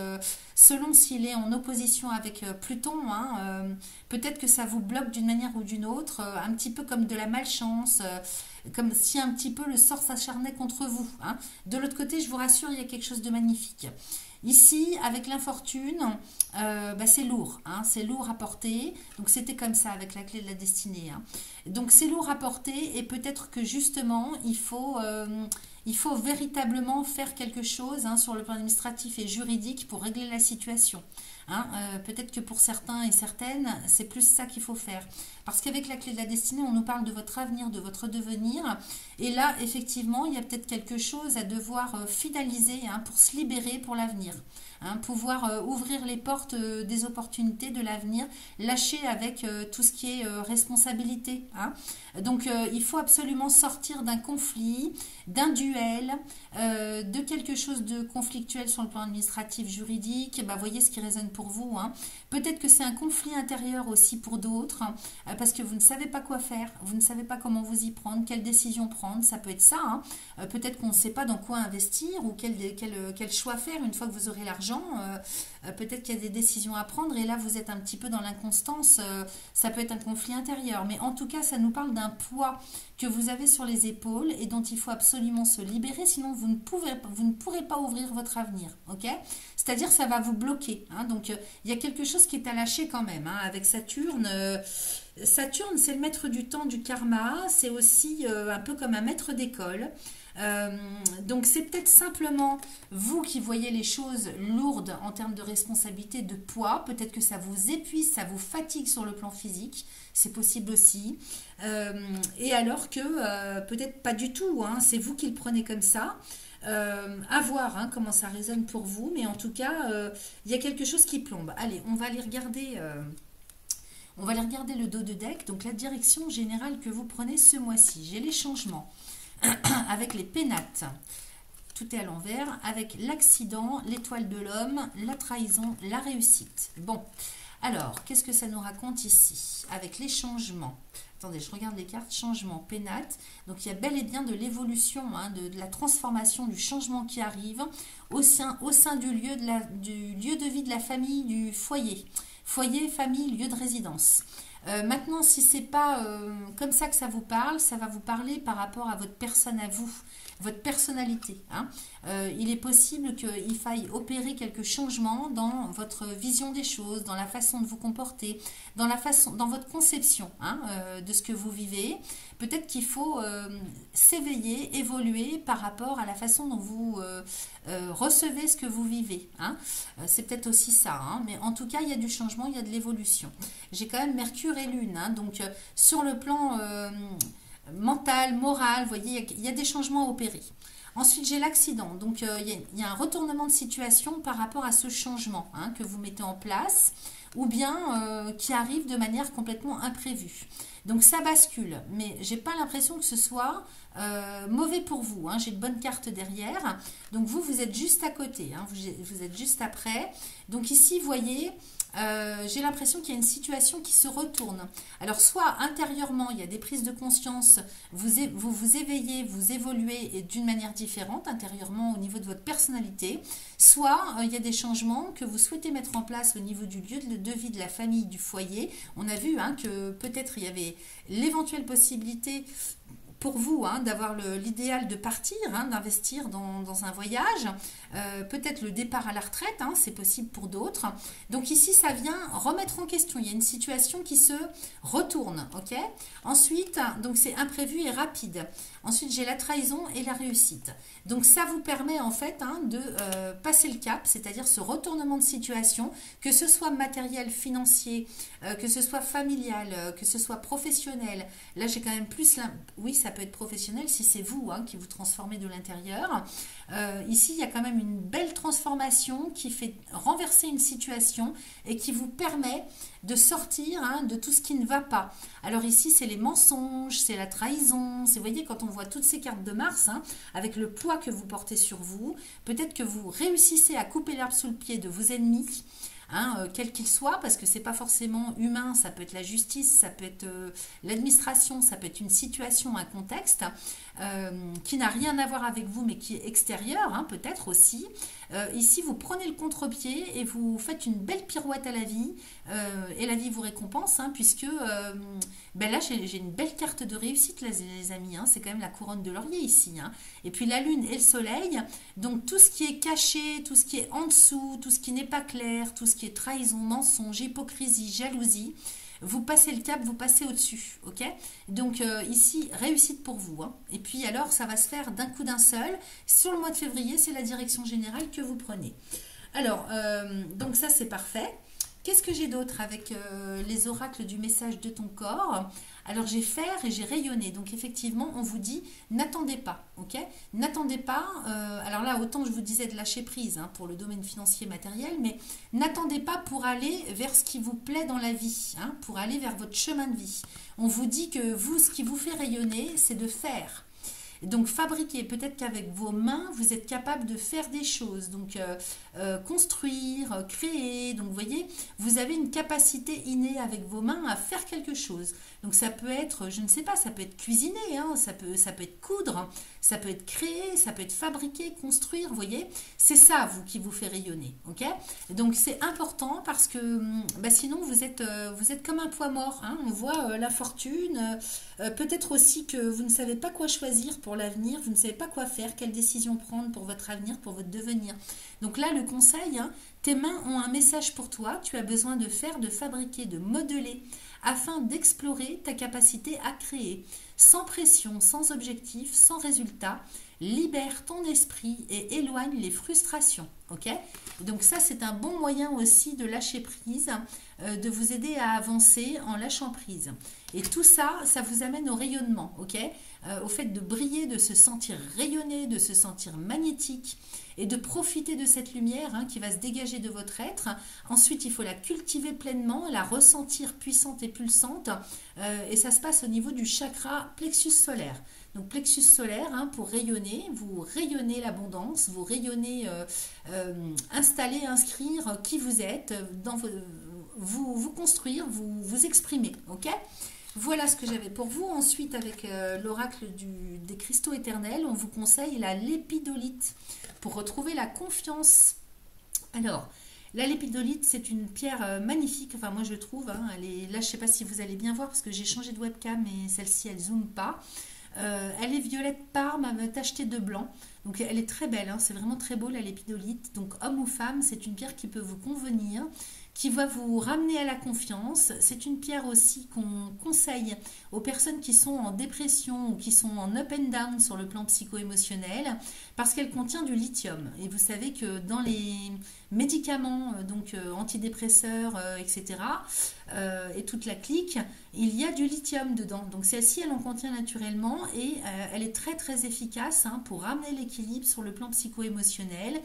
Selon s'il est en opposition avec Pluton, hein, peut-être que ça vous bloque d'une manière ou d'une autre, un petit peu comme de la malchance. Comme si un petit peu le sort s'acharnait contre vous. Hein. De l'autre côté, je vous rassure, il y a quelque chose de magnifique. Ici, avec l'infortune, c'est lourd. Hein, c'est lourd à porter. Donc, c'était comme ça avec la clé de la destinée. Hein. Donc, c'est lourd à porter et peut-être que justement, il faut véritablement faire quelque chose hein, sur le plan administratif et juridique pour régler la situation. Hein, peut-être que pour certains et certaines, c'est plus ça qu'il faut faire. Parce qu'avec la clé de la destinée, on nous parle de votre avenir, de votre devenir. Et là, effectivement, il y a peut-être quelque chose à devoir finaliser hein, pour se libérer pour l'avenir. Hein, pouvoir ouvrir les portes des opportunités de l'avenir, lâcher avec tout ce qui est responsabilité. Hein. Donc, il faut absolument sortir d'un conflit, d'un duel, de quelque chose de conflictuel sur le plan administratif, juridique. Bah, voyez ce qui résonne pour vous. Hein. Peut-être que c'est un conflit intérieur aussi pour d'autres, parce que vous ne savez pas quoi faire, vous ne savez pas comment vous y prendre, quelle décision prendre. Ça peut être ça. Hein. Peut-être qu'on ne sait pas dans quoi investir ou quel choix faire une fois que vous aurez l'argent. Peut-être qu'il y a des décisions à prendre et là vous êtes un petit peu dans l'inconstance, ça peut être un conflit intérieur, mais en tout cas ça nous parle d'un poids que vous avez sur les épaules et dont il faut absolument se libérer, sinon vous ne pourrez pas ouvrir votre avenir, ok? C'est-à-dire ça va vous bloquer, hein, donc il y a quelque chose qui est à lâcher quand même, hein, avec Saturne. Saturne, c'est le maître du temps, du karma, c'est aussi un peu comme un maître d'école. Donc c'est peut-être simplement vous qui voyez les choses lourdes en termes de responsabilité, de poids. Peut-être que ça vous épuise, ça vous fatigue sur le plan physique, c'est possible aussi. Et alors que peut-être pas du tout, hein, c'est vous qui le prenez comme ça. À voir hein, comment ça résonne pour vous, mais en tout cas il y a quelque chose qui plombe. Allez, on va aller regarder le dos de deck, donc la direction générale que vous prenez ce mois-ci. J'ai les changements avec les pénates, tout est à l'envers, avec l'accident, l'étoile de l'homme, la trahison, la réussite. Bon, alors, qu'est-ce que ça nous raconte ici avec les changements? attendez, je regarde les cartes, changement, pénate. Donc il y a bel et bien de l'évolution, hein, de la transformation, du changement qui arrive au sein du lieu de vie de la famille, du foyer. Foyer, famille, lieu de résidence. Maintenant, si c'est pas comme ça que ça vous parle, ça va vous parler par rapport à votre personne à vous, votre personnalité. Hein. Il est possible qu'il faille opérer quelques changements dans votre vision des choses, dans la façon de vous comporter, dans votre conception, hein, de ce que vous vivez. Peut-être qu'il faut s'éveiller, évoluer par rapport à la façon dont vous recevez ce que vous vivez. Hein. C'est peut-être aussi ça, hein, mais en tout cas, il y a du changement, il y a de l'évolution. J'ai quand même Mercure et Lune, hein, donc sur le plan mental, moral, vous voyez, il y a des changements à opérer. Ensuite, j'ai l'accident. Donc, il y a un retournement de situation par rapport à ce changement, hein, que vous mettez en place ou bien qui arrive de manière complètement imprévue. Donc, ça bascule. Mais j'ai pas l'impression que ce soit mauvais pour vous. Hein. J'ai de bonnes cartes derrière. Donc, vous êtes juste à côté. Hein. Vous êtes juste après. Donc, ici, vous voyez... j'ai l'impression qu'il y a une situation qui se retourne. Alors, soit intérieurement, il y a des prises de conscience, vous vous éveillez, vous évoluez d'une manière différente, intérieurement au niveau de votre personnalité, soit il y a des changements que vous souhaitez mettre en place au niveau du lieu de vie de la famille, du foyer. On a vu, hein, que peut-être il y avait l'éventuelle possibilité pour vous, hein, d'avoir l'idéal de partir, hein, d'investir dans un voyage, peut-être le départ à la retraite, hein, c'est possible pour d'autres. Donc ici, ça vient remettre en question. Il y a une situation qui se retourne, ok. Ensuite, donc c'est imprévu et rapide. Ensuite, j'ai la trahison et la réussite. Donc ça vous permet en fait, hein, de passer le cap, c'est-à-dire ce retournement de situation, que ce soit matériel, financier, que ce soit familial, que ce soit professionnel. Là, j'ai quand même plus... Oui, ça peut être professionnel si c'est vous, hein, qui vous transformez de l'intérieur. Ici, il y a quand même une belle transformation qui fait renverser une situation et qui vous permet de sortir, hein, de tout ce qui ne va pas. Alors ici, c'est les mensonges, c'est la trahison. Vous voyez, quand on voit toutes ces cartes de Mars, hein, avec le poids que vous portez sur vous, peut-être que vous réussissez à couper l'herbe sous le pied de vos ennemis, hein, quel qu'il soit, parce que c'est pas forcément humain, ça peut être la justice, ça peut être l'administration, ça peut être une situation, un contexte qui n'a rien à voir avec vous, mais qui est extérieur, hein, peut-être aussi. Ici, vous prenez le contre-pied et vous faites une belle pirouette à la vie, et la vie vous récompense, hein, puisque ben là, j'ai une belle carte de réussite, les amis, hein, c'est quand même la couronne de laurier ici, hein. Et puis la lune et le soleil, donc tout ce qui est caché, tout ce qui est en dessous, tout ce qui n'est pas clair, tout ce qui est trahison, mensonge, hypocrisie, jalousie, vous passez le cap, vous passez au-dessus, ok. Donc ici, réussite pour vous, hein. Et puis alors, ça va se faire d'un coup d'un seul. Sur le mois de février, c'est la direction générale que vous prenez. Alors, donc ça, c'est parfait. Qu'est-ce que j'ai d'autre avec les oracles du message de ton corps? Alors, j'ai faire et j'ai rayonné. Donc, effectivement, on vous dit, n'attendez pas, ok? N'attendez pas, alors là, autant je vous disais de lâcher prise, hein, pour le domaine financier matériel, mais n'attendez pas pour aller vers ce qui vous plaît dans la vie, hein, pour aller vers votre chemin de vie. On vous dit que vous, ce qui vous fait rayonner, c'est de faire. Donc fabriquer, peut-être qu'avec vos mains, vous êtes capable de faire des choses, donc construire, créer. Donc vous voyez, vous avez une capacité innée avec vos mains à faire quelque chose. Donc ça peut être, je ne sais pas, ça peut être cuisiner, hein, ça peut être coudre, ça peut être créer, ça peut être fabriquer, construire, vous voyez. C'est ça, vous, qui vous fait rayonner, ok. Donc c'est important parce que bah, sinon vous êtes comme un poids mort, hein. On voit la fortune, peut-être aussi que vous ne savez pas quoi choisir pour l'avenir, vous ne savez pas quoi faire, quelle décision prendre pour votre avenir, pour votre devenir. Donc là, le conseil, hein, tes mains ont un message pour toi, tu as besoin de faire, de fabriquer, de modeler, afin d'explorer ta capacité à créer, sans pression, sans objectif, sans résultat. Libère ton esprit et éloigne les frustrations, ok? Donc ça, c'est un bon moyen aussi de lâcher prise, de vous aider à avancer en lâchant prise. Et tout ça, ça vous amène au rayonnement, ok? Au fait de briller, de se sentir rayonner, de se sentir magnétique et de profiter de cette lumière, hein, qui va se dégager de votre être. Ensuite, il faut la cultiver pleinement, la ressentir puissante et pulsante. Et ça se passe au niveau du chakra plexus solaire. Donc plexus solaire, hein, pour rayonner, vous rayonnez l'abondance, vous rayonnez, installer, inscrire qui vous êtes, vous construire, vous exprimer, ok? Voilà ce que j'avais pour vous. Ensuite, avec l'oracle des cristaux éternels, on vous conseille la lépidolite pour retrouver la confiance. Alors, la lépidolite, c'est une pierre magnifique, enfin moi je trouve, hein, elle est, là je ne sais pas si vous allez bien voir parce que j'ai changé de webcam et celle-ci elle zoome pas. Elle est violette parme tachetée de blanc, donc elle est très belle, hein, c'est vraiment très beau la lépidolite. Donc homme ou femme, c'est une pierre qui peut vous convenir, qui va vous ramener à la confiance. C'est une pierre aussi qu'on conseille aux personnes qui sont en dépression ou qui sont en up and down sur le plan psycho-émotionnel parce qu'elle contient du lithium. Et vous savez que dans les médicaments, donc antidépresseurs, etc., et toute la clique, il y a du lithium dedans. Donc celle-ci, elle en contient naturellement et elle est très très efficace hein, pour ramener l'équilibre sur le plan psycho-émotionnel.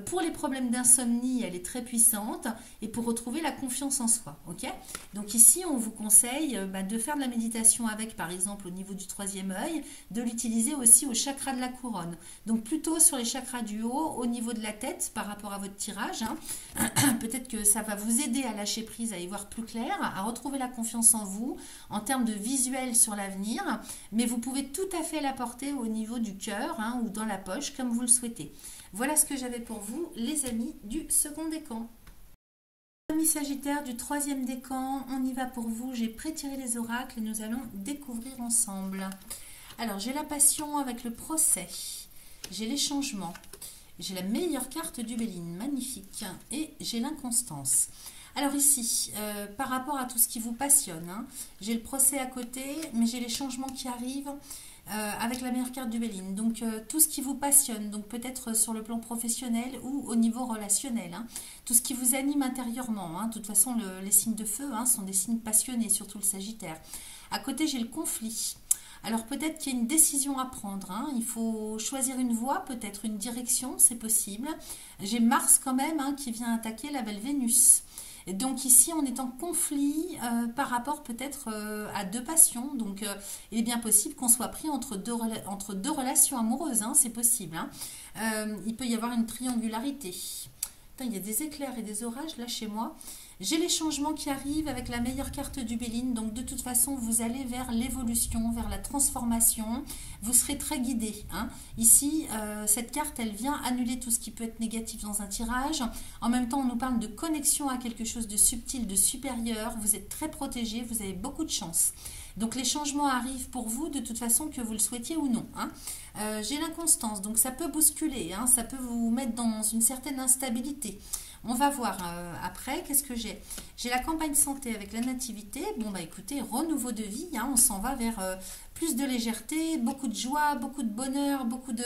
Pour les problèmes d'insomnie, elle est très puissante et pour retrouver la confiance en soi. Okay, donc ici, on vous conseille de faire de la méditation avec, par exemple, au niveau du troisième œil, de l'utiliser aussi au chakra de la couronne. Donc plutôt sur les chakras du haut, au niveau de la tête, par rapport à votre tirage. Hein. Peut-être que ça va vous aider à lâcher prise, à y voir plus clair, à retrouver la confiance en vous, en termes de visuel sur l'avenir. Mais vous pouvez tout à fait l'apporter au niveau du cœur hein, ou dans la poche, comme vous le souhaitez. Voilà ce que j'avais pour vous, les amis du second décan. Amis Sagittaire du troisième décan, on y va pour vous. J'ai prétiré les oracles et nous allons découvrir ensemble. Alors, j'ai la passion avec le procès. J'ai les changements. J'ai la meilleure carte du Béline, magnifique. Et j'ai l'inconstance. Alors ici, par rapport à tout ce qui vous passionne, hein, j'ai le procès à côté, mais j'ai les changements qui arrivent. Avec la meilleure carte du Béline. Donc tout ce qui vous passionne, donc peut-être sur le plan professionnel ou au niveau relationnel, hein, tout ce qui vous anime intérieurement. Hein, de toute façon, les signes de feu hein, sont des signes passionnés, surtout le Sagittaire. À côté, j'ai le conflit. Alors peut-être qu'il y a une décision à prendre. Hein, il faut choisir une voie, peut-être une direction, c'est possible. J'ai Mars quand même hein, qui vient attaquer la belle Vénus. Donc ici, on est en conflit par rapport peut-être à deux passions. Donc il est bien possible qu'on soit pris entre deux relations amoureuses. Hein, c'est possible. Hein. Il peut y avoir une triangularité. Putain, il y a des éclairs et des orages là chez moi. J'ai les changements qui arrivent avec la meilleure carte du Béline. Donc de toute façon, vous allez vers l'évolution, vers la transformation. Vous serez très guidé. Hein. Ici, cette carte, elle vient annuler tout ce qui peut être négatif dans un tirage. En même temps, on nous parle de connexion à quelque chose de subtil, de supérieur. Vous êtes très protégé, vous avez beaucoup de chance. Donc les changements arrivent pour vous de toute façon que vous le souhaitiez ou non. Hein. J'ai l'inconstance, donc ça peut bousculer, hein, ça peut vous mettre dans une certaine instabilité. On va voir après, qu'est-ce que j'ai? J'ai la campagne santé avec la nativité. Bon, bah écoutez, renouveau de vie, hein, on s'en va vers plus de légèreté, beaucoup de joie, beaucoup de bonheur, beaucoup de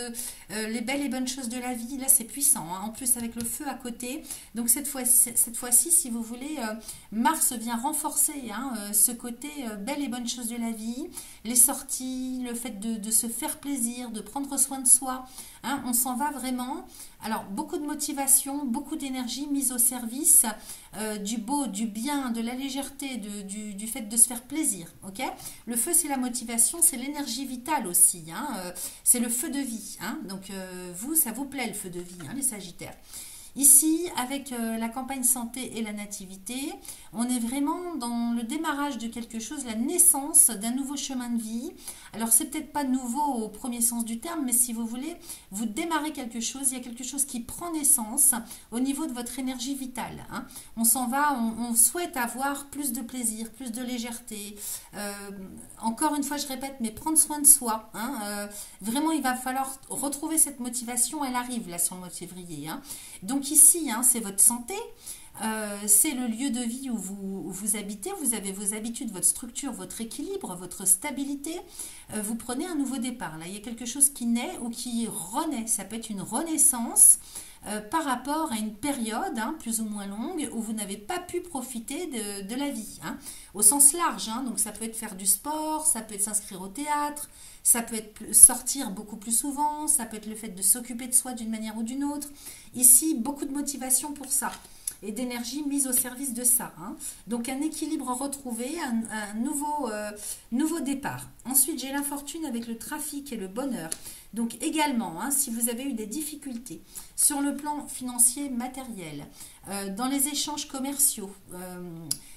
les belles et bonnes choses de la vie. Là, c'est puissant, hein, en plus avec le feu à côté. Donc cette fois-ci, si vous voulez, Mars vient renforcer hein, ce côté belles et bonnes choses de la vie, les sorties, le fait de se faire plaisir, de prendre soin de soi. Hein, on s'en va vraiment. Alors, beaucoup de motivation, beaucoup d'énergie mise au service du beau, du bien, de la légèreté, du fait de se faire plaisir. Okay, le feu, c'est la motivation, c'est l'énergie vitale aussi. Hein, c'est le feu de vie. Hein, donc, vous, ça vous plaît le feu de vie, hein, les Sagittaires. Ici, avec la campagne santé et la nativité, on est vraiment dans le démarrage de quelque chose, la naissance d'un nouveau chemin de vie. Alors, c'est peut-être pas nouveau au premier sens du terme, mais si vous voulez, vous démarrez quelque chose, il y a quelque chose qui prend naissance au niveau de votre énergie vitale. Hein. On s'en va, on souhaite avoir plus de plaisir, plus de légèreté. Encore une fois, je répète, mais prendre soin de soi. Hein. Vraiment, il va falloir retrouver cette motivation, elle arrive là sur le mois de février. Hein. Donc ici, hein, c'est votre santé, c'est le lieu de vie où vous habitez, vous avez vos habitudes, votre structure, votre équilibre, votre stabilité. Vous prenez un nouveau départ. Là, il y a quelque chose qui naît ou qui renaît. Ça peut être une renaissance par rapport à une période hein, plus ou moins longue où vous n'avez pas pu profiter de la vie, hein, au sens large. Hein, donc ça peut être faire du sport, ça peut être s'inscrire au théâtre, ça peut être sortir beaucoup plus souvent, ça peut être le fait de s'occuper de soi d'une manière ou d'une autre. Ici, beaucoup de motivation pour ça. et d'énergie mise au service de ça. Hein. Donc un équilibre retrouvé, un nouveau départ. Ensuite, j'ai l'infortune avec le trafic et le bonheur. Donc également, hein, si vous avez eu des difficultés sur le plan financier, matériel, dans les échanges commerciaux,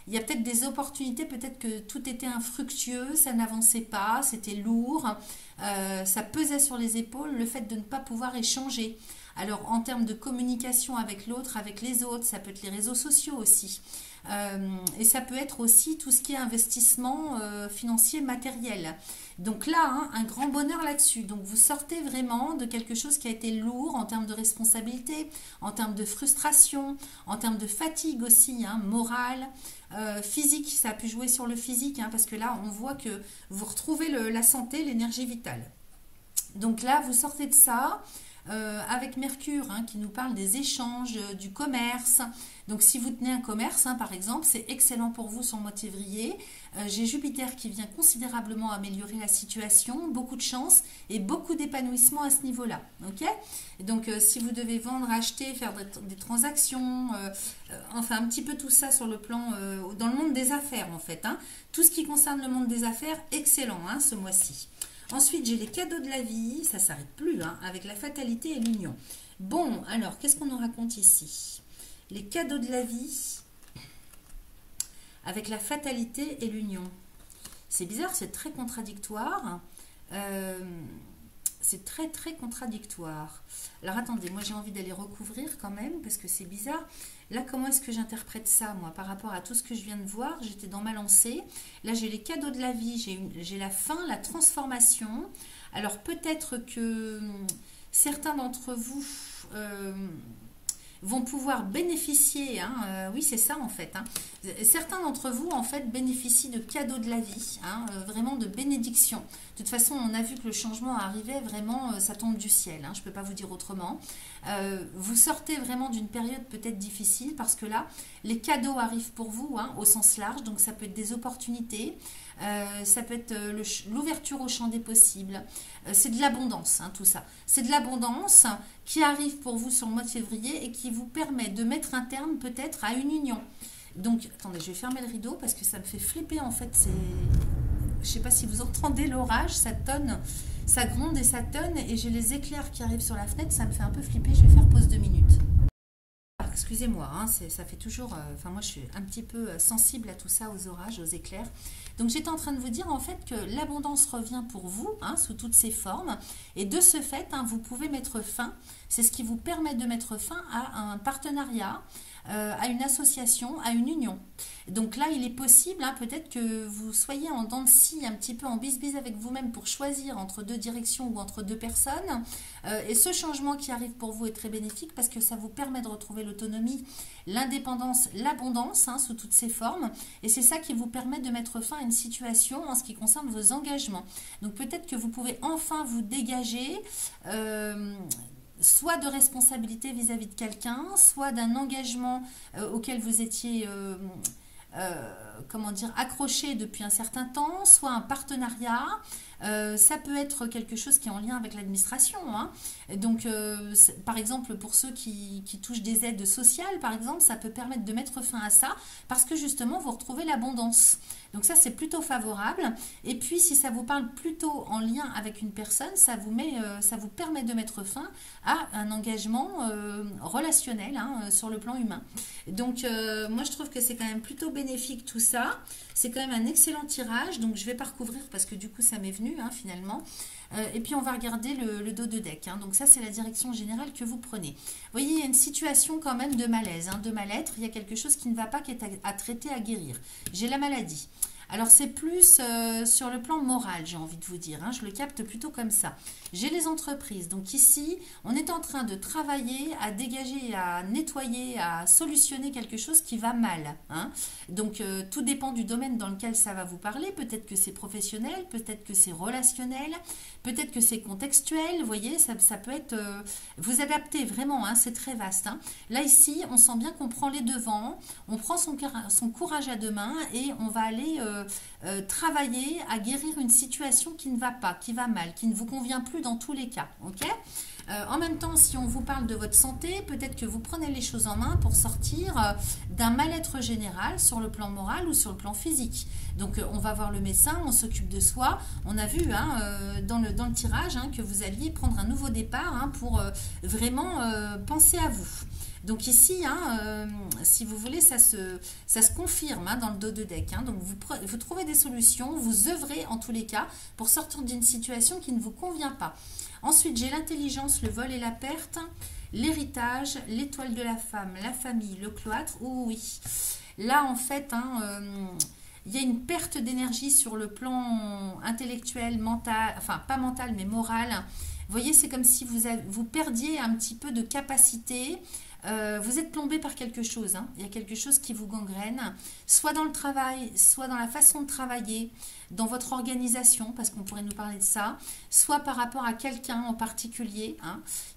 il y a peut-être des opportunités, peut-être que tout était infructueux, ça n'avançait pas, c'était lourd, ça pesait sur les épaules, le fait de ne pas pouvoir échanger. Alors en termes de communication avec l'autre, avec les autres, ça peut être les réseaux sociaux aussi. Et ça peut être aussi tout ce qui est investissement financier matériel. Donc là, hein, un grand bonheur là-dessus. Donc vous sortez vraiment de quelque chose qui a été lourd en termes de responsabilité, en termes de frustration, en termes de fatigue aussi, hein, morale, physique. Ça a pu jouer sur le physique, hein, parce que là, on voit que vous retrouvez la santé, l'énergie vitale. Donc là, vous sortez de ça. Avec Mercure, hein, qui nous parle des échanges, du commerce. Donc si vous tenez un commerce, hein, par exemple, c'est excellent pour vous sur le mois de février. J'ai Jupiter qui vient considérablement améliorer la situation, beaucoup de chance et beaucoup d'épanouissement à ce niveau-là. Okay, donc si vous devez vendre, acheter, faire des transactions, enfin un petit peu tout ça sur le plan, dans le monde des affaires en fait. Hein. Tout ce qui concerne le monde des affaires, excellent, hein, ce mois-ci. Ensuite, j'ai les cadeaux de la vie, ça ne s'arrête plus, hein, avec la fatalité et l'union. Bon, alors, qu'est-ce qu'on nous raconte ici? Les cadeaux de la vie, avec la fatalité et l'union. C'est bizarre, c'est très contradictoire. C'est très, très contradictoire. Alors, attendez, moi, j'ai envie d'aller recouvrir quand même, parce que c'est bizarre. Là, comment est-ce que j'interprète ça, moi, par rapport à tout ce que je viens de voir? J'étais dans ma lancée. Là, j'ai les cadeaux de la vie, j'ai la fin, la transformation. Alors, peut-être que certains d'entre vous vont pouvoir bénéficier, hein, oui, c'est ça, en fait. Hein. Certains d'entre vous, en fait, bénéficient de cadeaux de la vie, hein, vraiment de bénédictions. De toute façon, on a vu que le changement arrivait, vraiment, ça tombe du ciel, hein, je ne peux pas vous dire autrement. Vous sortez vraiment d'une période peut-être difficile parce que là, les cadeaux arrivent pour vous, hein, au sens large, donc ça peut être des opportunités, ça peut être l'ouverture au champ des possibles, c'est de l'abondance, hein, tout ça. C'est de l'abondance qui arrive pour vous sur le mois de février et qui vous permet de mettre un terme peut-être à une union. Donc, attendez, je vais fermer le rideau parce que ça me fait flipper en fait. Je ne sais pas si vous entendez l'orage, ça tonne, ça gronde et ça tonne et j'ai les éclairs qui arrivent sur la fenêtre, ça me fait un peu flipper, je vais faire pause 2 minutes. Excusez-moi, hein, ça fait toujours... Enfin, moi, je suis un petit peu sensible à tout ça, aux orages, aux éclairs. Donc, j'étais en train de vous dire, en fait, que l'abondance revient pour vous, hein, sous toutes ses formes. Et de ce fait, hein, vous pouvez mettre fin. C'est ce qui vous permet de mettre fin à un partenariat, à une association, à une union. Donc là, il est possible, hein, peut-être que vous soyez en dents de scie, un petit peu en bise-bise avec vous-même pour choisir entre deux directions ou entre deux personnes. Et ce changement qui arrive pour vous est très bénéfique parce que ça vous permet de retrouver l'autonomie, l'indépendance, l'abondance, hein, sous toutes ses formes. Et c'est ça qui vous permet de mettre fin à une situation en ce qui concerne vos engagements. Donc peut-être que vous pouvez enfin vous dégager... soit de responsabilité vis-à-vis de quelqu'un, soit d'un engagement auquel vous étiez comment dire, accroché depuis un certain temps, soit un partenariat. Ça peut être quelque chose qui est en lien avec l'administration. Hein. Donc, par exemple, pour ceux qui touchent des aides sociales, par exemple, ça peut permettre de mettre fin à ça parce que justement, vous retrouvez l'abondance. Donc ça, c'est plutôt favorable. Et puis, si ça vous parle plutôt en lien avec une personne, ça vous permet de mettre fin à un engagement relationnel, hein, sur le plan humain. Donc, moi, je trouve que c'est quand même plutôt bénéfique tout ça. C'est quand même un excellent tirage. Donc, je ne vais pas recouvrir parce que du coup, ça m'est venu, hein, finalement. Et puis, on va regarder le dos de deck. Hein. Donc, ça, c'est la direction générale que vous prenez. Vous voyez, il y a une situation quand même de malaise, hein, de mal-être. Il y a quelque chose qui ne va pas, qui est à traiter, à guérir. J'ai la maladie. Alors, c'est plus sur le plan moral, j'ai envie de vous dire. Hein, je le capte plutôt comme ça. J'ai les entreprises. Donc ici, on est en train de travailler à dégager, à nettoyer, à solutionner quelque chose qui va mal. Hein. Donc, tout dépend du domaine dans lequel ça va vous parler. Peut-être que c'est professionnel, peut-être que c'est relationnel, peut-être que c'est contextuel. Vous voyez, ça peut être... vous adaptez vraiment, hein, c'est très vaste. Hein. Là, ici, on sent bien qu'on prend les devants, on prend son courage à deux mains et on va aller... travailler à guérir une situation qui ne va pas, qui va mal, qui ne vous convient plus dans tous les cas. Ok ? En même temps, si on vous parle de votre santé, peut-être que vous prenez les choses en main pour sortir d'un mal-être général sur le plan moral ou sur le plan physique. Donc on va voir le médecin, on s'occupe de soi. On a vu dans le tirage que vous alliez prendre un nouveau départ pour vraiment penser à vous. Donc ici, si vous voulez, ça se confirme dans le dos de deck. Donc vous trouvez des solutions, vous œuvrez en tous les cas pour sortir d'une situation qui ne vous convient pas. Ensuite, j'ai l'intelligence, le vol et la perte, l'héritage, l'étoile de la femme, la famille, le cloître. Oh oui, là en fait, il y a une perte d'énergie sur le plan intellectuel, mental, enfin pas mental mais moral. Vous voyez, c'est comme si vous perdiez un petit peu de capacité. Vous êtes plombé par quelque chose. Il y a quelque chose qui vous gangrène, soit dans le travail, soit dans la façon de travailler, dans votre organisation, parce qu'on pourrait nous parler de ça, soit par rapport à quelqu'un en particulier.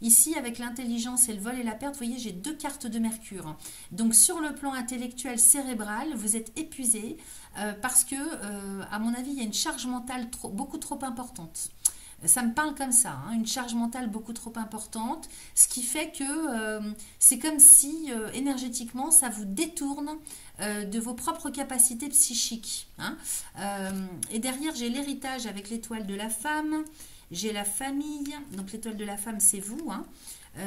Ici, avec l'intelligence et le vol et la perte, vous voyez, j'ai 2 cartes de Mercure. Donc, sur le plan intellectuel, cérébral, vous êtes épuisé parce que, à mon avis, il y a une charge mentale beaucoup trop importante. Ça me parle comme ça, une charge mentale beaucoup trop importante, ce qui fait que c'est comme si énergétiquement ça vous détourne de vos propres capacités psychiques. Et derrière j'ai l'héritage avec l'étoile de la femme, j'ai la famille, donc l'étoile de la femme c'est vous,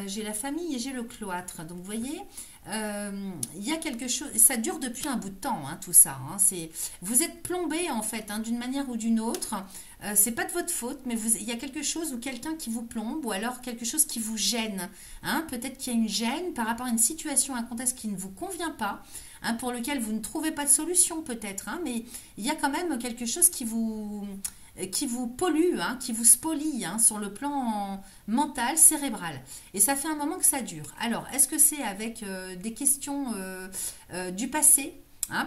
j'ai la famille et j'ai le cloître. Donc vous voyez, il y a quelque chose, ça dure depuis un bout de temps tout ça. Vous êtes plombé en fait d'une manière ou d'une autre. C'est pas de votre faute, mais il y a quelque chose ou quelqu'un qui vous plombe ou alors quelque chose qui vous gêne. Peut-être qu'il y a une gêne par rapport à une situation, un contexte qui ne vous convient pas, pour lequel vous ne trouvez pas de solution peut-être, mais il y a quand même quelque chose qui vous pollue, qui vous spolie sur le plan mental, cérébral. Et ça fait un moment que ça dure. Alors, est-ce que c'est avec des questions du passé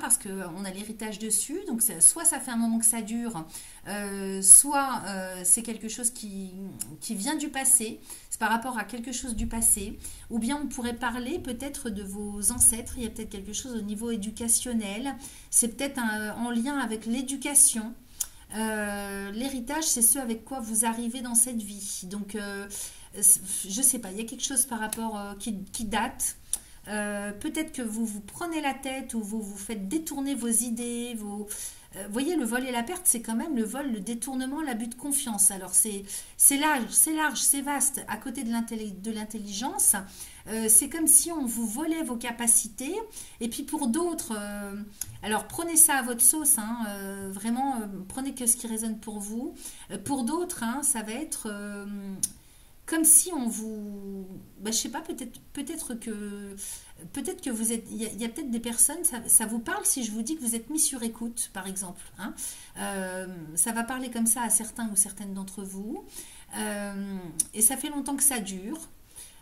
parce qu'on a l'héritage dessus, donc soit ça fait un moment que ça dure, soit c'est quelque chose qui vient du passé, c'est par rapport à quelque chose du passé, ou bien on pourrait parler peut-être de vos ancêtres, il y a peut-être quelque chose au niveau éducationnel, c'est peut-être en lien avec l'éducation. L'héritage, c'est ce avec quoi vous arrivez dans cette vie. Donc, je sais pas, il y a quelque chose par rapport qui date. Peut-être que vous vous prenez la tête ou vous vous faites détourner vos idées. Vous voyez, le vol et la perte, c'est quand même le vol, le détournement, l'abus de confiance. Alors, c'est large, c'est vaste. À côté de l'intelligence, c'est comme si on vous volait vos capacités. Et puis pour d'autres, alors prenez ça à votre sauce, vraiment, prenez que ce qui résonne pour vous. Pour d'autres, ça va être comme si on vous... je sais pas, peut-être que vous êtes... Il y a peut-être des personnes, ça vous parle si je vous dis que vous êtes mis sur écoute, par exemple. Ça va parler comme ça à certains ou certaines d'entre vous. Et ça fait longtemps que ça dure.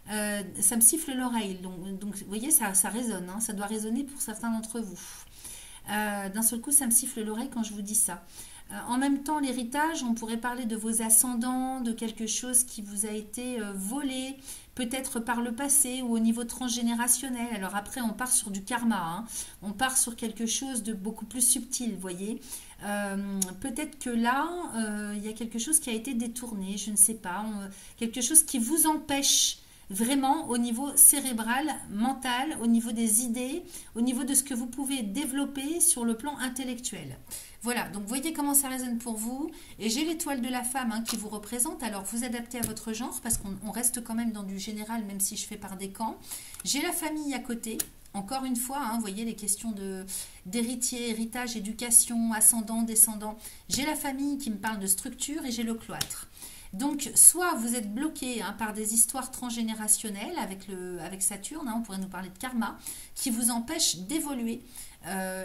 Ça me siffle l'oreille. Donc, vous voyez, ça résonne. Ça doit résonner pour certains d'entre vous. D'un seul coup, ça me siffle l'oreille quand je vous dis ça. En même temps, l'héritage, on pourrait parler de vos ascendants, de quelque chose qui vous a été volé, peut-être par le passé ou au niveau transgénérationnel. Alors après, on part sur du karma, on part sur quelque chose de beaucoup plus subtil, vous voyez. Peut-être que là, il y a quelque chose qui a été détourné, je ne sais pas, quelque chose qui vous empêche vraiment au niveau cérébral, mental, au niveau des idées, au niveau de ce que vous pouvez développer sur le plan intellectuel. Voilà, donc voyez comment ça résonne pour vous. Et j'ai l'étoile de la femme qui vous représente. Alors, vous adaptez à votre genre parce qu'on reste quand même dans du général, même si je fais par des camps. J'ai la famille à côté. Encore une fois, vous voyez les questions d'héritier, héritage, éducation, ascendant, descendant. J'ai la famille qui me parle de structure et j'ai le cloître. Donc, soit vous êtes bloqué par des histoires transgénérationnelles avec Saturne, on pourrait nous parler de karma, qui vous empêchent d'évoluer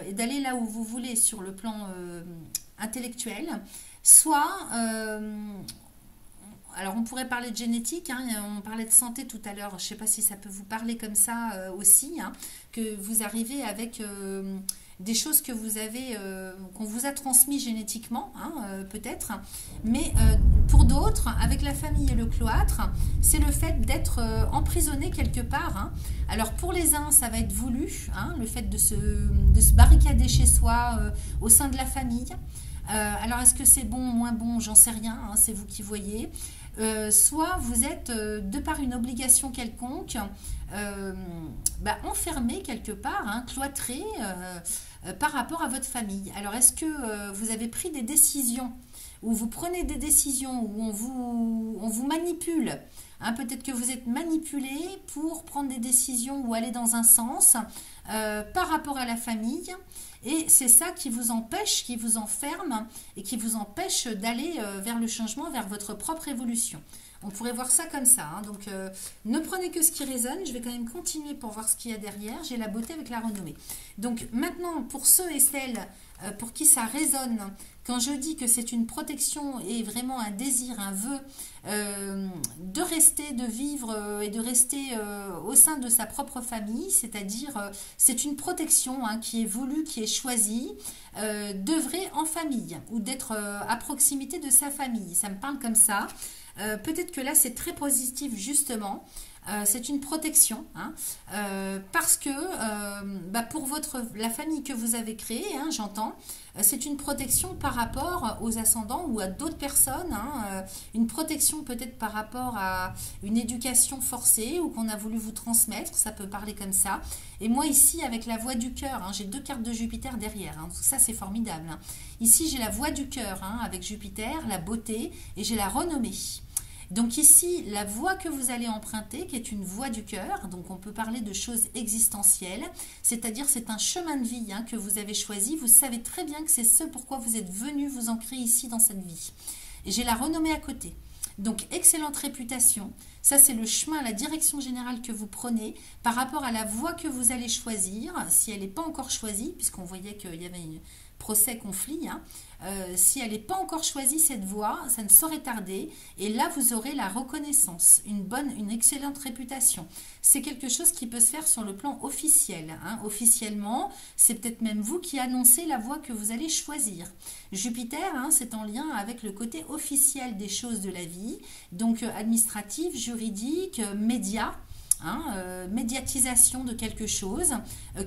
et d'aller là où vous voulez sur le plan intellectuel. Soit, alors on pourrait parler de génétique, on parlait de santé tout à l'heure, je ne sais pas si ça peut vous parler comme ça aussi, que vous arrivez avec... des choses que vous avez, qu'on vous a transmis génétiquement, peut-être. Mais pour d'autres, avec la famille et le cloître, c'est le fait d'être emprisonné quelque part. Alors pour les uns, ça va être voulu, le fait de se barricader chez soi au sein de la famille. Alors est-ce que c'est bon ou moins bon? J'en sais rien, c'est vous qui voyez. soit vous êtes, de par une obligation quelconque, enfermé quelque part, hein, cloîtré par rapport à votre famille. Alors, est-ce que vous avez pris des décisions, ou vous prenez des décisions, où on vous manipule, hein, peut-être que vous êtes manipulé pour prendre des décisions ou aller dans un sens par rapport à la famille, et c'est ça qui vous empêche, qui vous enferme et qui vous empêche d'aller vers le changement, vers votre propre évolution. On pourrait voir ça comme ça, hein. Donc ne prenez que ce qui résonne. Je vais quand même continuer pour voir ce qu'il y a derrière. J'ai la beauté avec la renommée. Donc maintenant, pour ceux et celles pour qui ça résonne, quand je dis que c'est une protection et vraiment un désir, un vœu de rester, de vivre et de rester au sein de sa propre famille, c'est-à-dire c'est une protection, hein, qui est voulue, qui est choisie, d'œuvrer en famille ou d'être à proximité de sa famille. Ça me parle comme ça. Peut-être que là c'est très positif justement, c'est une protection, hein, parce que pour la famille que vous avez créée, hein, j'entends, c'est une protection par rapport aux ascendants ou à d'autres personnes, hein, une protection peut-être par rapport à une éducation forcée ou qu'on a voulu vous transmettre, ça peut parler comme ça. Et moi ici avec la voix du cœur, hein, j'ai 2 cartes de Jupiter derrière, hein, ça c'est formidable, hein. Ici j'ai la voix du cœur, hein, avec Jupiter, la beauté, et j'ai la renommée. Donc ici, la voie que vous allez emprunter, qui est une voie du cœur, donc on peut parler de choses existentielles, c'est-à-dire c'est un chemin de vie, hein, que vous avez choisi. Vous savez très bien que c'est ce pourquoi vous êtes venu vous ancrer ici dans cette vie. Et j'ai la renommée à côté. Donc excellente réputation, ça c'est le chemin, la direction générale que vous prenez par rapport à la voie que vous allez choisir, si elle n'est pas encore choisie, puisqu'on voyait qu'il y avait un procès, conflit, hein. Si elle n'est pas encore choisie cette voie, ça ne saurait tarder, et là vous aurez la reconnaissance, une excellente réputation. C'est quelque chose qui peut se faire sur le plan officiel, hein. Officiellement, c'est peut-être même vous qui annoncez la voie que vous allez choisir. Jupiter, hein, c'est en lien avec le côté officiel des choses de la vie, donc administratif, juridique, média. Hein, médiatisation de quelque chose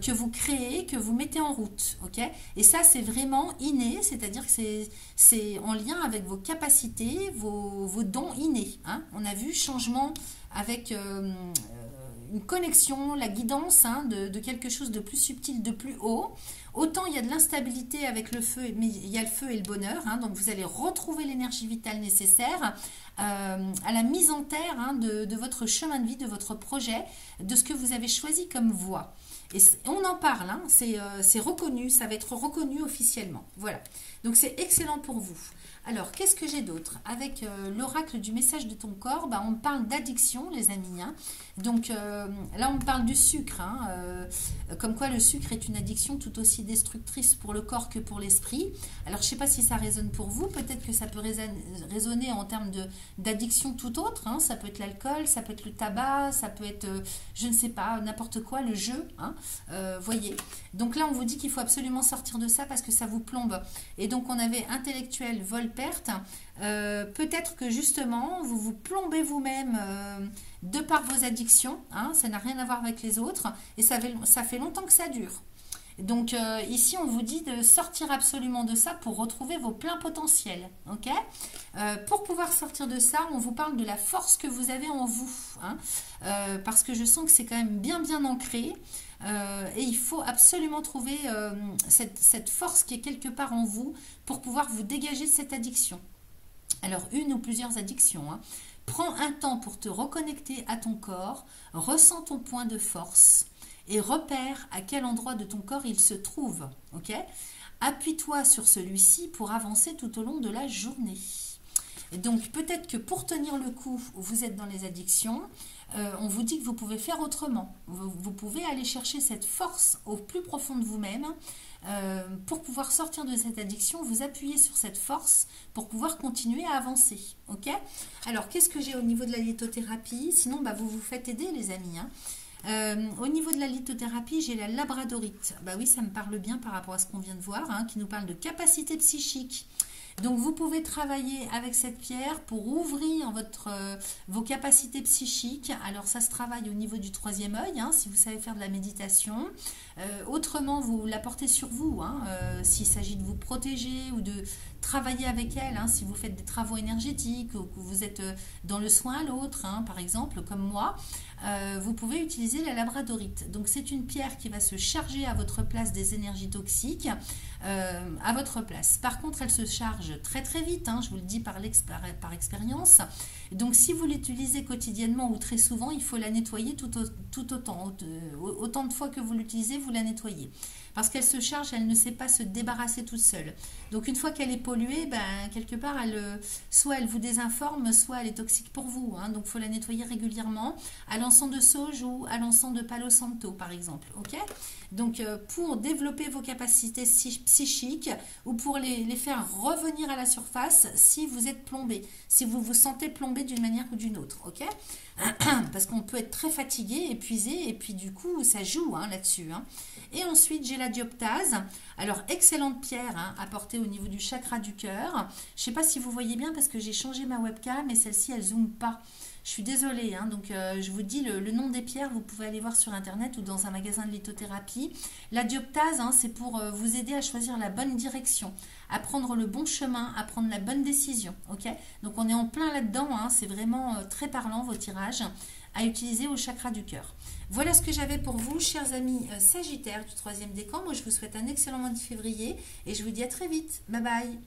que vous créez, que vous mettez en route, ok? Et ça c'est vraiment inné, c'est-à-dire que c'est en lien avec vos capacités, vos dons innés, hein? On a vu changement avec une connexion, la guidance, hein, de quelque chose de plus subtil, de plus haut. Autant il y a de l'instabilité avec le feu, mais il y a le feu et le bonheur, hein, donc vous allez retrouver l'énergie vitale nécessaire à la mise en terre, hein, de votre chemin de vie, de votre projet, de ce que vous avez choisi comme voie. Et on en parle, hein, c'est reconnu, ça va être reconnu officiellement. Voilà, donc c'est excellent pour vous. Alors, qu'est-ce que j'ai d'autre? Avec l'oracle du message de ton corps, on parle d'addiction, les amis, hein. Donc là, on parle du sucre, hein, comme quoi le sucre est une addiction tout aussi destructrice pour le corps que pour l'esprit. Alors, je ne sais pas si ça résonne pour vous, peut-être que ça peut résonner en termes d'addiction tout autre, hein. Ça peut être l'alcool, ça peut être le tabac, ça peut être, je ne sais pas, n'importe quoi, le jeu, hein, voyez. Donc là, on vous dit qu'il faut absolument sortir de ça parce que ça vous plombe. Et donc, on avait intellectuel, vol-perte. Peut-être que justement, vous vous plombez vous-même de par vos addictions, hein, ça n'a rien à voir avec les autres, et ça fait longtemps que ça dure. Donc ici, on vous dit de sortir absolument de ça pour retrouver vos pleins potentiels. Okay, pour pouvoir sortir de ça, on vous parle de la force que vous avez en vous, hein, parce que je sens que c'est quand même bien ancré. Et il faut absolument trouver cette force qui est quelque part en vous pour pouvoir vous dégager de cette addiction. Alors, une ou plusieurs addictions, hein. Prends un temps pour te reconnecter à ton corps, ressens ton point de force et repère à quel endroit de ton corps il se trouve. Okay, appuie-toi sur celui-ci pour avancer tout au long de la journée. Et donc, peut-être que pour tenir le coup, vous êtes dans les addictions, on vous dit que vous pouvez faire autrement. Vous pouvez aller chercher cette force au plus profond de vous-même pour pouvoir sortir de cette addiction, vous appuyez sur cette force pour pouvoir continuer à avancer. Okay, alors, qu'est-ce que j'ai au niveau de la lithothérapie? Sinon, vous vous faites aider, les amis, hein. Au niveau de la lithothérapie, j'ai la labradorite. Oui, ça me parle bien par rapport à ce qu'on vient de voir, hein, qui nous parle de capacité psychique. Donc, vous pouvez travailler avec cette pierre pour ouvrir vos capacités psychiques. Alors, ça se travaille au niveau du 3e œil, hein, si vous savez faire de la méditation. Autrement, vous la portez sur vous, hein, s'il s'agit de vous protéger ou de travailler avec elle, hein, si vous faites des travaux énergétiques ou que vous êtes dans le soin à l'autre, hein, par exemple, comme moi, vous pouvez utiliser la labradorite. Donc c'est une pierre qui va se charger à votre place des énergies toxiques, à votre place. Par contre, elle se charge très très vite, hein, je vous le dis par expérience. Donc si vous l'utilisez quotidiennement ou très souvent, il faut la nettoyer tout autant de fois que vous l'utilisez, vous la nettoyez. Parce qu'elle se charge, elle ne sait pas se débarrasser toute seule. Donc une fois qu'elle est polluée, quelque part, soit elle vous désinforme, soit elle est toxique pour vous, hein. Donc il faut la nettoyer régulièrement à l'encens de sauge ou à l'encens de Palo Santo, par exemple. Ok. Donc pour développer vos capacités psychiques ou pour les faire revenir à la surface si vous êtes plombé, si vous vous sentez plombé d'une manière ou d'une autre. Ok. Parce qu'on peut être très fatigué, épuisé, et puis du coup ça joue, hein, là-dessus, hein. Et ensuite j'ai la dioptase. Alors excellente pierre, hein, à porter au niveau du chakra du cœur. Je ne sais pas si vous voyez bien parce que j'ai changé ma webcam et celle-ci elle zoome pas. Je suis désolée, hein, donc je vous dis le nom des pierres, vous pouvez aller voir sur internet ou dans un magasin de lithothérapie. La dioptase, hein, c'est pour vous aider à choisir la bonne direction, à prendre le bon chemin, à prendre la bonne décision. Ok. Donc on est en plein là-dedans, hein, c'est vraiment très parlant vos tirages à utiliser au chakra du cœur. Voilà ce que j'avais pour vous, chers amis Sagittaires du 3e décan. Moi je vous souhaite un excellent mois de février et je vous dis à très vite. Bye bye.